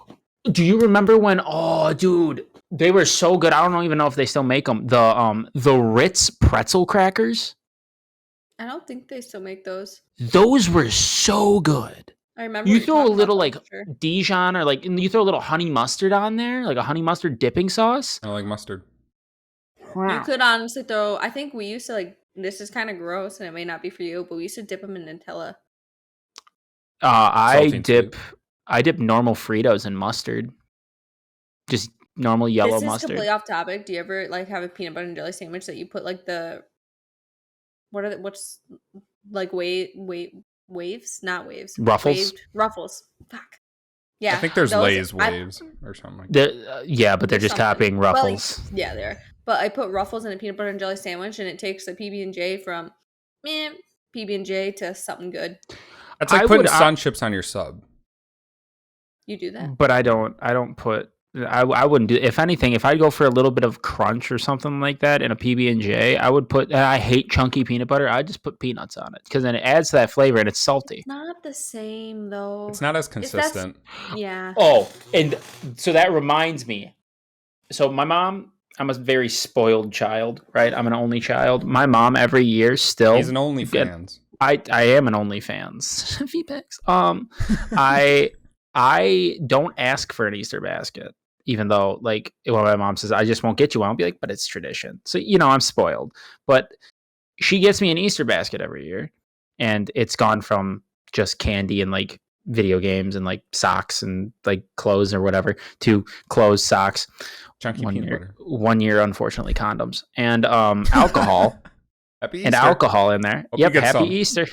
Do you remember when? Oh, dude, they were so good. I don't even know if they still make them. The Ritz pretzel crackers. I don't think they still make those. Those were so good. I remember You what throw a you're talking little about, like for sure. Dijon or like you throw a little honey mustard on there, like a honey mustard dipping sauce. I like mustard. You could honestly throw. I think we used to like. This is kind of gross, and it may not be for you, but we used to dip them in Nutella. I Salty and dip normal Fritos in mustard. Just normal yellow This is mustard. completely off topic. Do you ever like have a peanut butter and jelly sandwich that you put like the what's like waves? Not waves. Ruffles? Waved ruffles. Fuck. Yeah. I think there's those- Lay's I- waves or something like that. Yeah, but they're just something. copying Well, like, Ruffles. yeah, they are. But I put Ruffles in a peanut butter and jelly sandwich, and it takes the PB&J from PB&J to something good. That's like I putting would- sun chips on your sub. You do that? But I don't put. I wouldn't do. If anything, if I'd go for a little bit of crunch or something like that in a PB&J, I would put. I hate chunky peanut butter. I just put peanuts on it because then it adds to that flavor and it's salty. It's not the same though. It's not as consistent. Yeah. Oh, and so that reminds me. So my mom, I'm a very spoiled child, right? I'm an only child. My mom every year still. He's an OnlyFans. I am an OnlyFans. Feedbacks. I don't ask for an Easter basket, even though like when my mom says I just won't get you one, I'll be like, but it's tradition. So I'm spoiled. But she gets me an Easter basket every year, and it's gone from just candy and like video games and like socks and like clothes or whatever to clothes, socks. Chunky peanut butter. 1 year, unfortunately, condoms and alcohol. Happy Easter. And alcohol in there. Hope you get Happy some. Easter.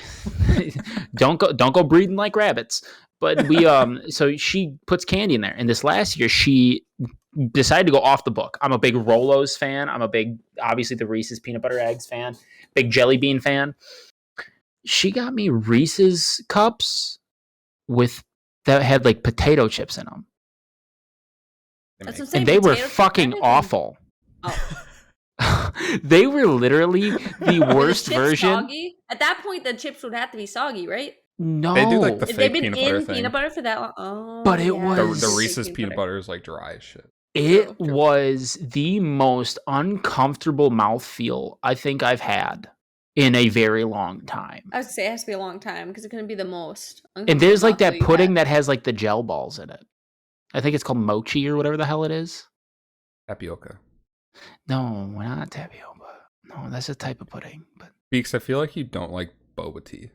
Don't go breeding like rabbits. But we so she puts candy in there. And this last year she decided to go off the book. I'm a big Rolos fan. I'm a big obviously the Reese's peanut butter eggs fan. Big jelly bean fan. She got me Reese's cups that had like potato chips in them. That's what I'm saying. And they were potato chips, fucking everything. awful. Oh. They were literally the Were the worst chips version. Soggy? At that point, the chips would have to be soggy, right? No, They do like the If fake they've been peanut butter in thing. peanut butter for that long, oh, But it yeah, was- The fake Reese's peanut butter is like dry as shit. It True. was the most uncomfortable mouthfeel I think I've had in a very long time. I would say it has to be a long time because it couldn't be the most. And there's like that uncomfortable mouthfeel pudding you that has like the gel balls in it. I think it's called mochi or whatever the hell it is. Tapioca. No, not tapioca. No, that's a type of pudding. But Beeks, I feel like you don't like boba tea.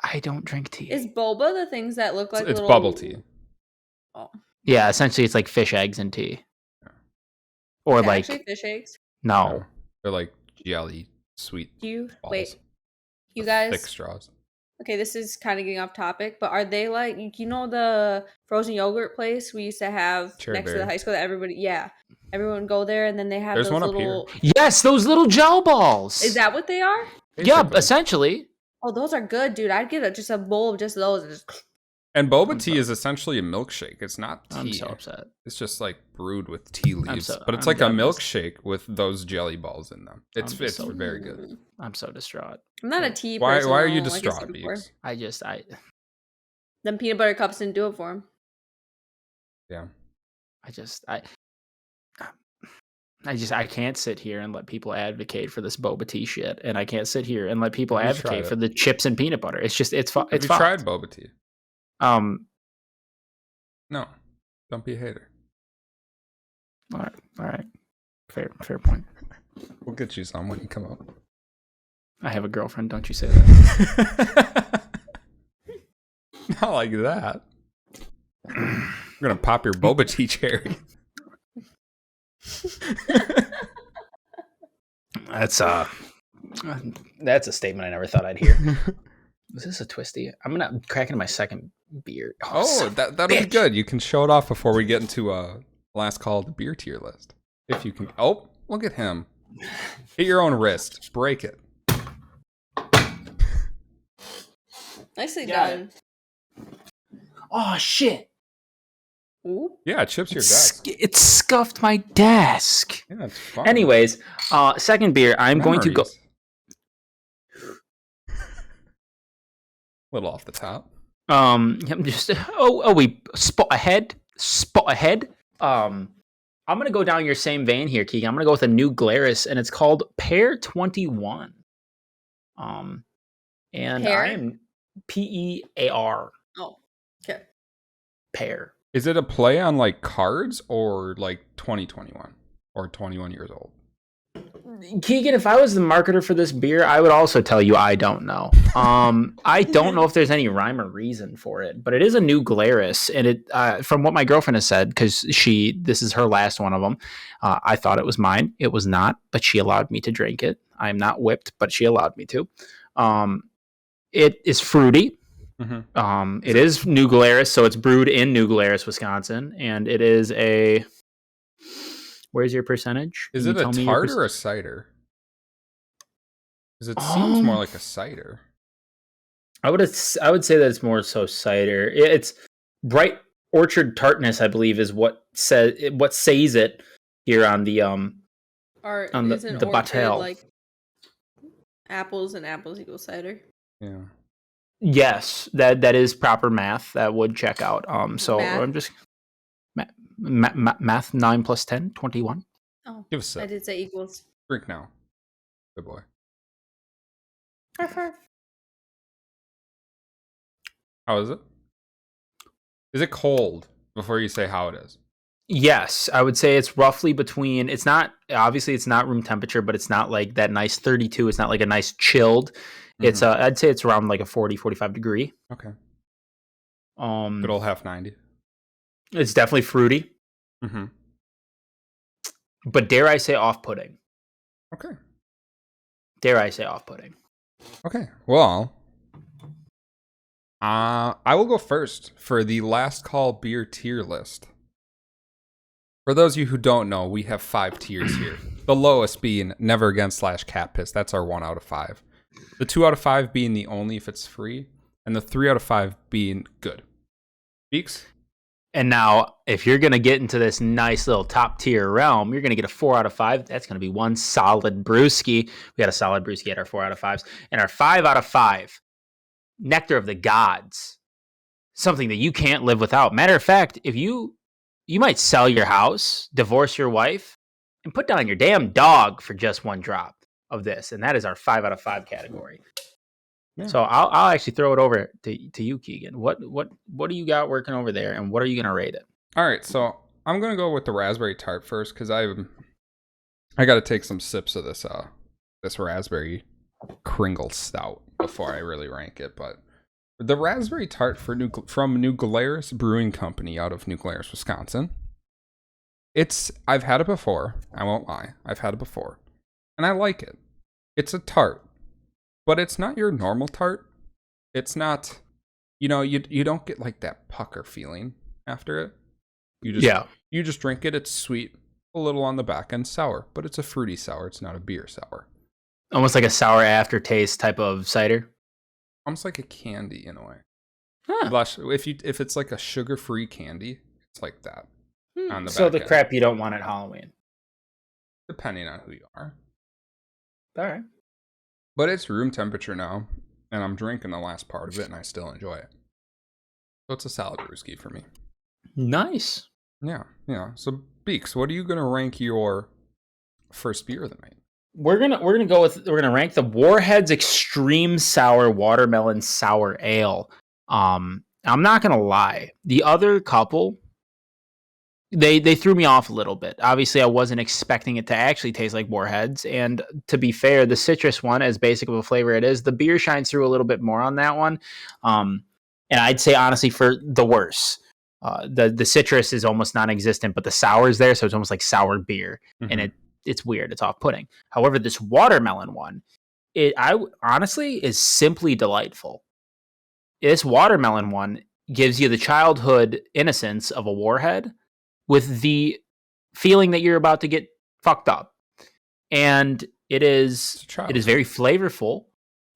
I don't drink tea. Is boba the things that look like It's little... bubble tea. Oh, Yeah, essentially it's like fish eggs and tea. Or okay, like actually fish eggs. no. They're like jelly, sweet Do you balls. wait? You with guys. thick straws. Okay, this is kind of getting off topic, but are they like the frozen yogurt place we used to have Cherry next to the Berry. high school that everyone would go there and then they have There's those one up here. little. Yes, those little gel balls. Is that what they are? Yeah, Basically. essentially. Oh, those are good, dude. I'd get just a bowl of just those. And just... And boba I'm tea so- is essentially a milkshake. It's not tea. I'm so upset. It's just like brewed with tea leaves, but it's I'm like a done. milkshake with those jelly balls in them. It's so- very good. I'm so distraught. I'm not a tea Why person. are you though, like I said distraught, before. Beeks? I Them peanut butter cups didn't do it for him. Yeah. I can't sit here and let people advocate for this boba tea shit, and I can't sit here and let people Have you tried advocate it? for the chips and peanut butter. It's just it's Have it's you fucked. tried boba tea? No. Don't be a hater. All right, fair point. We'll get you some when you come up. I have a girlfriend. Don't you say that. Not like that. I'm gonna pop your boba tea cherry. That's a statement I never thought I'd hear. Is this a twisty? I'm gonna crack into my second beer. Oh, son of a that'll be bitch. good. You can show it off before we get into last call of the beer tier list. If you can. Oh, look at him. Hit your own wrist. Break it. Nicely Got done. Oh shit! Ooh. Yeah, it chips your desk. It scuffed my desk. Yeah, it's fun. Anyways, second beer. I'm going to go. Little off the top. I'm just we spot ahead. I'm gonna go down your same vein here, Keegan. I'm gonna go with a new Glarus, and it's called Pear 21. And Pear? I am PEAR. Oh, okay. Pear. Is it a play on like cards or like 2021 or 21 years old? Keegan, if I was the marketer for this beer, I would also tell you I don't know. I don't know if there's any rhyme or reason for it, but it is a new Glarus, and it from what my girlfriend has said, because this is her last one of them. I thought it was mine. It was not, but she allowed me to drink it. I am not whipped, but she allowed me to. It is fruity. Mm-hmm. It is New Glarus, so it's brewed in New Glarus, Wisconsin, and it is a. Where's your percentage? Is it a tart or a cider? Because it seems more like a cider. I would say that it's more so cider. It's bright orchard tartness, I believe, is what says it here on the the bottle. Like apples and apples equal cider. Yeah. Yes, that is proper math. That would check out. So Math? I'm just math 9 plus 10, 21. Oh, Give us a sip. I did say equals. Drink now. Good boy. How is it? Is it cold before you say how it is? Yes, I would say it's roughly between. It's not room temperature, but it's not like that nice 32. It's not like a nice chilled. It's I'd say it's around like a 40, 45 degree. Okay. Good old half 90. It's definitely fruity. Mm-hmm. But dare I say off-putting? Okay. Dare I say off-putting? Okay. Well, I will go first for the last call beer tier list. For those of you who don't know, we have 5 tiers here. The lowest being Never Again / Cat Piss. That's our 1 out of 5. The 2 out of 5 being the only if it's free. And the 3 out of 5 being good. Beeks? And now, if you're going to get into this nice little top tier realm, you're going to get a 4 out of 5. That's going to be one solid brewski. We had a solid brewski at our 4 out of 5s. And our 5 out of 5, Nectar of the Gods. Something that you can't live without. Matter of fact, if you might sell your house, divorce your wife, and put down your damn dog for just one drop of this. And that is our 5 out of 5 category. Yeah. So I'll actually throw it over to you, Keegan. What do you got working over there, and what are you gonna rate it? All right, so I'm gonna go with the raspberry tart first because I got to take some sips of this raspberry Kringle stout before I really rank it. But the raspberry tart from New Glarus Brewing Company out of New Glarus, Wisconsin. I've had it before. I won't lie, I've had it before, and I like it. It's a tart. But it's not your normal tart. It's not, you don't get like that pucker feeling after it. You just drink it. It's sweet, a little on the back end, sour, but it's a fruity sour. It's not a beer sour. Almost like a sour aftertaste type of cider. Almost like a candy in a way. Huh. If it's like a sugar-free candy, it's like that. On the so back the end. crap you don't want at Halloween. Depending on who you are. All right. But it's room temperature now, and I'm drinking the last part of it, and I still enjoy it. So it's a solid brewski for me. Nice. Yeah. So Beeks, what are you gonna rank your first beer of the night? We're gonna rank the Warheads Extreme Sour Watermelon Sour Ale. I'm not gonna lie, the other couple. They threw me off a little bit. Obviously, I wasn't expecting it to actually taste like Warheads. And to be fair, the citrus one, as basic of a flavor it is, the beer shines through a little bit more on that one. And I'd say, honestly, for the worse. The citrus is almost non-existent, but the sour is there, so it's almost like sour beer. Mm-hmm. And it's weird. It's off-putting. However, this watermelon one, honestly is simply delightful. This watermelon one gives you the childhood innocence of a Warhead, with the feeling that you're about to get fucked up. And it is very flavorful,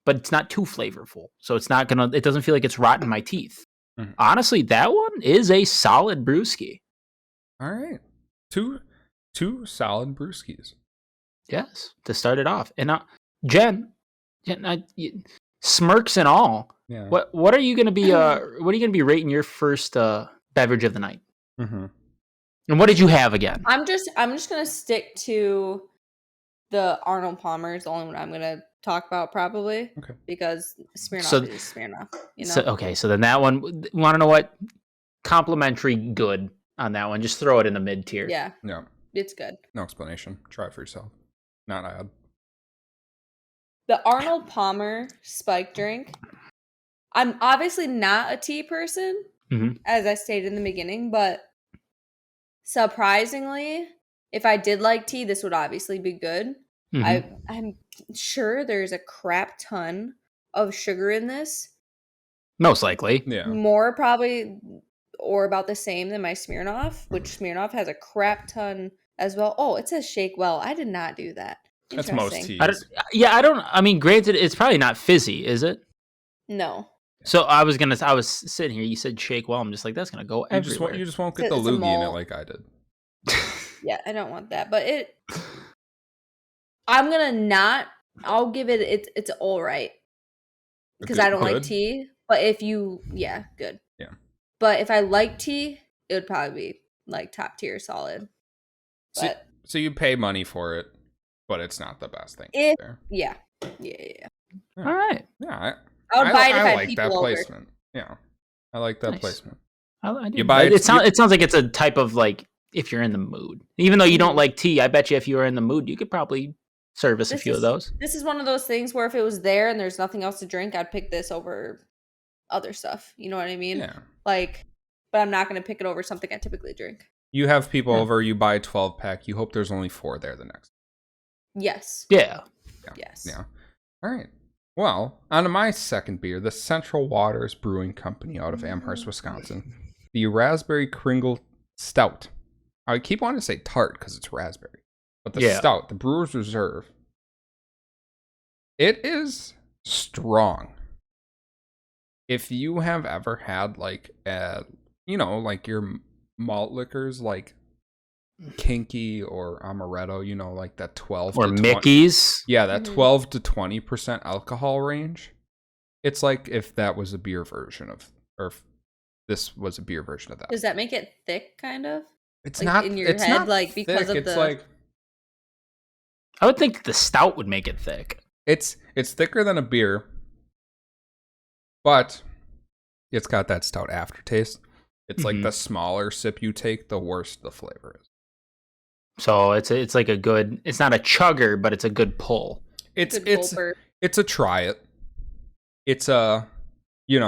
but it's not too flavorful. So it doesn't feel like it's rotting my teeth. Mm-hmm. Honestly, that one is a solid brewski. All right. Two solid brewskis. Yes, to start it off. And Jenn, smirks and all. Yeah. What are you going to be rating your first beverage of the night? Mm-hmm. And what did you have again? I'm just going to stick to the Arnold Palmer is the only one I'm going to talk about probably. Okay. Because Smirnoff is Smirnoff, you know. So then that one, want to know what? Complimentary good on that one. Just throw it in the mid tier. Yeah. Yeah. It's good. No explanation. Try it for yourself. Not odd. The Arnold Palmer spike drink. I'm obviously not a tea person, as I stated in the beginning, but surprisingly, if I did like tea, this would obviously be good. I'm sure there's a crap ton of sugar in this. Most likely. Yeah. More probably or about the same than my Smirnoff, which Smirnoff has a crap ton as well. Oh, it says shake well. I did not do that. That's most teas. I mean, granted, it's probably not fizzy, is it? No. So I was sitting here, you said shake well. I'm just like, that's going to go everywhere. You just won't get the loogie in it like I did. Yeah, I don't want that. But I'll give it, it's all right. Because I don't like tea. But good. Yeah. But if I like tea, it would probably be like top tier solid. But so you pay money for it, but it's not the best thing. Yeah. All right. Yeah. I would buy it if I like people that over. placement. Yeah. I like that placement. I do. It sounds like it's a type of like if you're in the mood. Even though you don't like tea, I bet you if you were in the mood, you could probably service a few of those. This is one of those things where if it was there and there's nothing else to drink, I'd pick this over other stuff. You know what I mean? Yeah. Like, but I'm not going to pick it over something I typically drink. You have people over, you buy a 12-pack, you hope there's only 4 there the next. Yes. Yeah. Yes. Yeah. All right. Well, on to my second beer, the Central Waters Brewing Company out of Amherst, Wisconsin. The Raspberry Kringle Stout. I keep wanting to say tart because it's raspberry. But the stout, the Brewer's Reserve, it is strong. If you have ever had like your malt liquors like Kinky or Amaretto, like that 12 or to Mickey's. 20, that 12 to 20% alcohol range. It's like if that was a beer version or if this was a beer version of that. Does that make it thick kind of? It's like not in your it's head not like because thick. of It's like I would think the stout would make it thick. It's thicker than a beer, but it's got that stout aftertaste. It's like the smaller sip you take, the worse the flavor is. So it's like a good. It's not a chugger, but it's a good pull. It's a try it. It's a you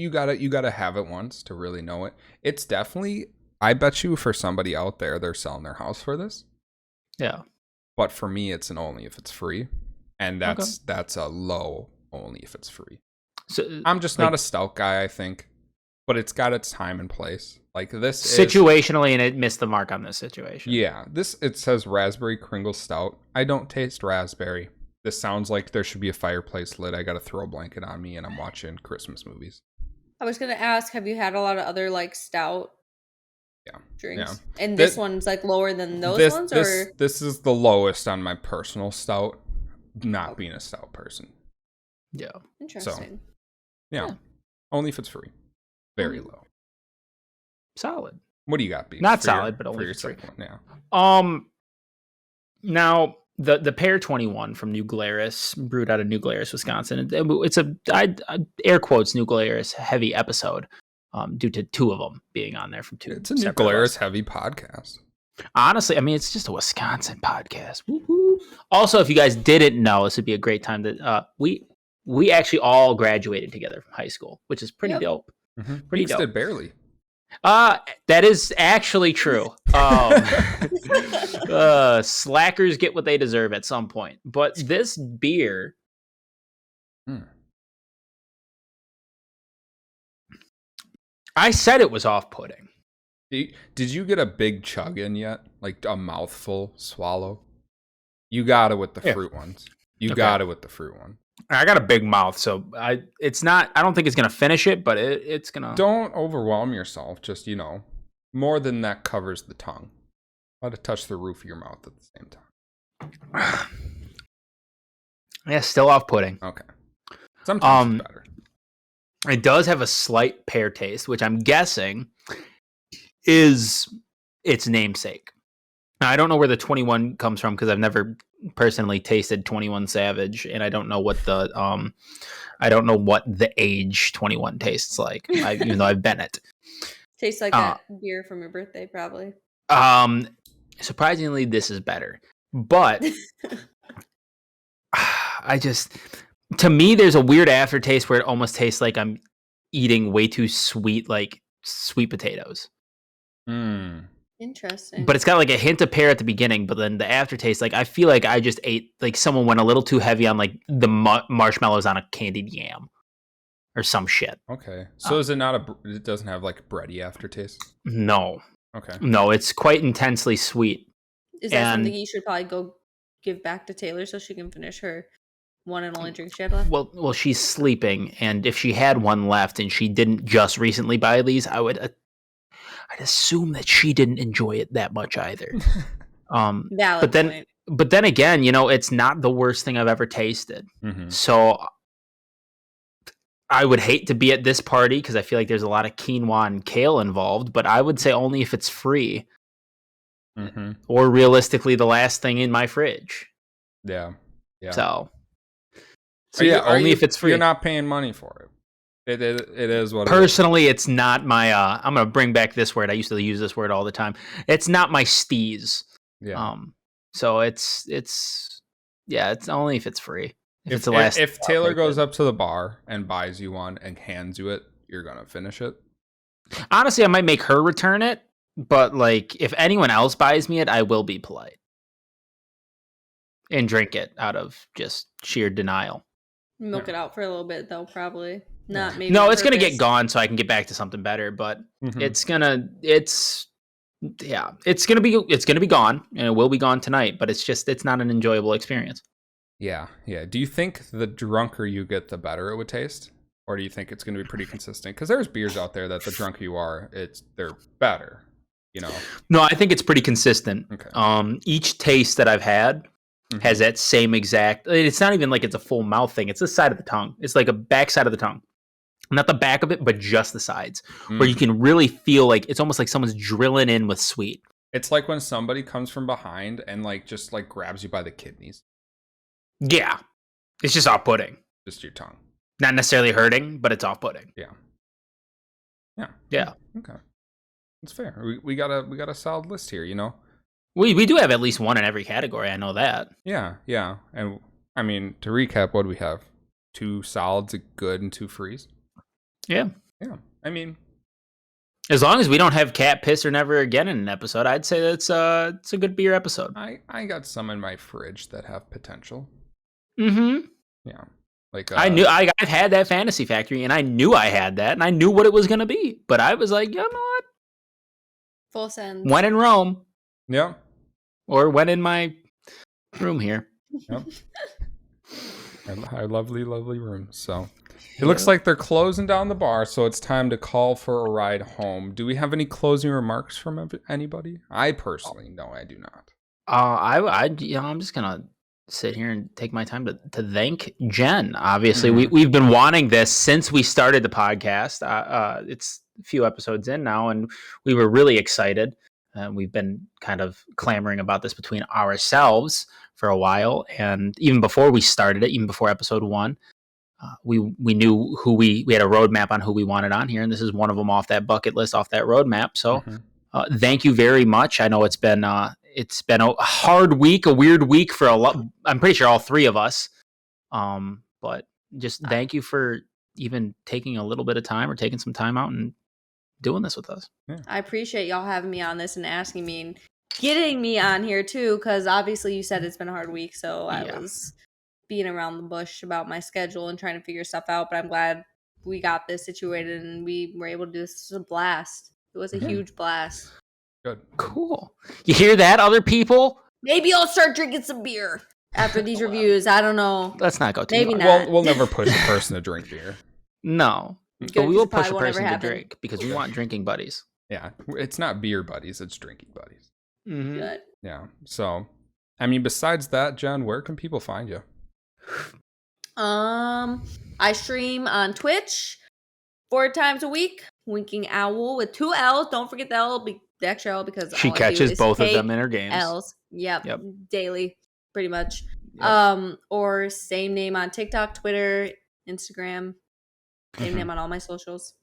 gotta have it once to really know it. It's definitely. I bet you for somebody out there, they're selling their house for this. Yeah. But for me, it's an only if it's free, and that's a low only if it's free. So I'm just not a stout guy, I think, but it's got its time and place. Like this situationally, and it missed the mark on this situation. Yeah, it says Raspberry Kringle Stout. I don't taste raspberry. This sounds like there should be a fireplace lit. I got to throw a blanket on me, and I'm watching Christmas movies. I was gonna ask, have you had a lot of other like stout? Drinks. Yeah. And this one's like lower than those ones, or this is the lowest on my personal stout. Not being a stout person. Yeah. Interesting. So, yeah. Only if it's free. Very low. Solid. What do you got, Beeks? Not solid, but only if it's free. Yeah. Now the Pear 21 from New Glarus, brewed out of New Glarus, Wisconsin. It's I air quotes New Glarus heavy episode. Due to 2 of them being on there from 2. It's a New Glarus heavy podcast. Honestly, I mean, it's just a Wisconsin podcast. Woo-hoo. Also, if you guys didn't know, this would be a great time to we actually all graduated together from high school, which is pretty dope. Mm-hmm. Pretty dope. Did barely. That is actually true. Slackers get what they deserve at some point. But this beer. I said it was off-putting. Did you get a big chug in yet? like a mouthful swallow. You got it with the fruit ones. You got it with the fruit one. I got a big mouth, so I don't think it's gonna finish it, but it's gonna. Don't overwhelm yourself. Just, more than that covers the tongue. Let it touch the roof of your mouth at the same time. Yeah, still off-putting. Okay. Sometimes it's better. It does have a slight pear taste, which I'm guessing is its namesake. Now, I don't know where the 21 comes from because I've never personally tasted 21 Savage, and I don't know what the age 21 tastes like, even though I've been it. Tastes like a beer from your birthday, probably. Surprisingly, this is better, but to me, there's a weird aftertaste where it almost tastes like I'm eating way too sweet, like sweet potatoes. Interesting. But it's got like a hint of pear at the beginning, but then the aftertaste, like I feel like I just ate, like someone went a little too heavy on like the marshmallows on a candied yam or some shit. Okay. So is it not it doesn't have like bready aftertaste? No. Okay. No, it's quite intensely sweet. Is that something you should probably go give back to Taylor so she can finish her one and only drink she had left? Well, she's sleeping, and if she had one left and she didn't just recently buy these, I'd assume that she didn't enjoy it that much either. Valid point. But then again, it's not the worst thing I've ever tasted. Mm-hmm. So I would hate to be at this party because I feel like there's a lot of quinoa and kale involved, but I would say only if it's free. Mm-hmm. Or realistically the last thing in my fridge. Yeah. So only if it's free. You're not paying money for it. It is what personally, it's not my I'm gonna bring back this word. I used to use this word all the time. It's not my steez. Yeah. So it's only if it's free. If Taylor goes up to the bar and buys you one and hands you it, you're gonna finish it. Honestly, I might make her return it, but like if anyone else buys me it, I will be polite and drink it out of just sheer denial. Milk it out for a little bit though, probably. Not maybe. No, it's gonna get gone so I can get back to something better, but it's gonna be gone, and it will be gone tonight, but it's not an enjoyable experience. Yeah. Do you think the drunker you get, the better it would taste? Or do you think it's going to be pretty consistent? Because there's beers out there that the drunker you are, they're better, No, I think it's pretty consistent. Okay. Each taste that I've had has that same exact, it's not even like it's a full mouth thing. It's the side of the tongue. It's like a back side of the tongue. Not the back of it, but just the sides, where you can really feel like it's almost like someone's drilling in with sweet. It's like when somebody comes from behind and just grabs you by the kidneys. Yeah. It's just off-putting. Just your tongue. Not necessarily hurting, but it's off-putting. Yeah. Okay. That's fair. We got a solid list here, We do have at least one in every category. I know that. Yeah. And I mean, to recap, what do we have? 2 solids, a good, and 2 frees. Yeah. I mean, as long as we don't have cat piss or never again in an episode, I'd say that's it's a good beer episode. I got some in my fridge that have potential. Mm-hmm. Yeah. I've had that Fantasy Factory, and I knew I had that, and I knew what it was going to be. But I was like, you know what? Full send. When in Rome. Yeah. Or when in my room here. Yep. Our lovely, lovely room. So it looks like they're closing down the bar, so it's time to call for a ride home. Do we have any closing remarks from anybody? I personally, no, I do not. I'm just gonna sit here and take my time to thank Jenn. Obviously, we've been wanting this since we started the podcast. It's a few episodes in now, and we were really excited. We've been kind of clamoring about this between ourselves for a while, and even before we started it, even before episode 1, we knew who we had a roadmap on who we wanted on here, and this is one of them off that bucket list, off that roadmap. So, thank you very much. I know it's been a hard week, a weird week for a lot. I'm pretty sure all 3 of us. But just thank you for even taking a little bit of time or taking some time out and doing this with us. Yeah. I appreciate y'all having me on this and asking me and getting me on here too, because obviously you said it's been a hard week, so I was being around the bush about my schedule and trying to figure stuff out, but I'm glad we got this situated and we were able to do this. This was a blast. It was a huge blast. Good. Cool. You hear that, other people? Maybe I'll start drinking some beer after these reviews. I don't know. Let's not go too Maybe far. not. We'll never push a person to drink beer. No. Good, But we 'cause will it probably push a won't ever person to happen. drink because we want drinking buddies. Yeah, it's not beer buddies, it's drinking buddies. Mm-hmm. Good. Yeah. So, I mean, besides that, Jenn, where can people find you? I stream on Twitch 4 times a week. WinkingOwll with 2 L's. Don't forget the L, the extra L, because She all I do catches is both of take them in her games. L's. Yep. Daily, pretty much. Yep. Or same name on TikTok, Twitter, Instagram. Same Mhm. name on all my socials.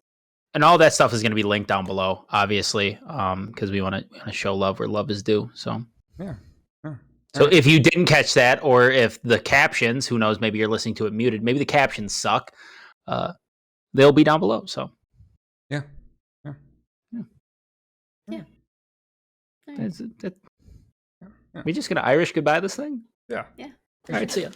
And all that stuff is going to be linked down below, obviously, because we want to show love where love is due. So, Yeah. so if you didn't catch that, or if the captions, who knows, maybe you're listening to it muted, maybe the captions suck, they'll be down below. So, Yeah. That's it. We just gonna Irish goodbye this thing? Yeah. Yeah. All right, see ya.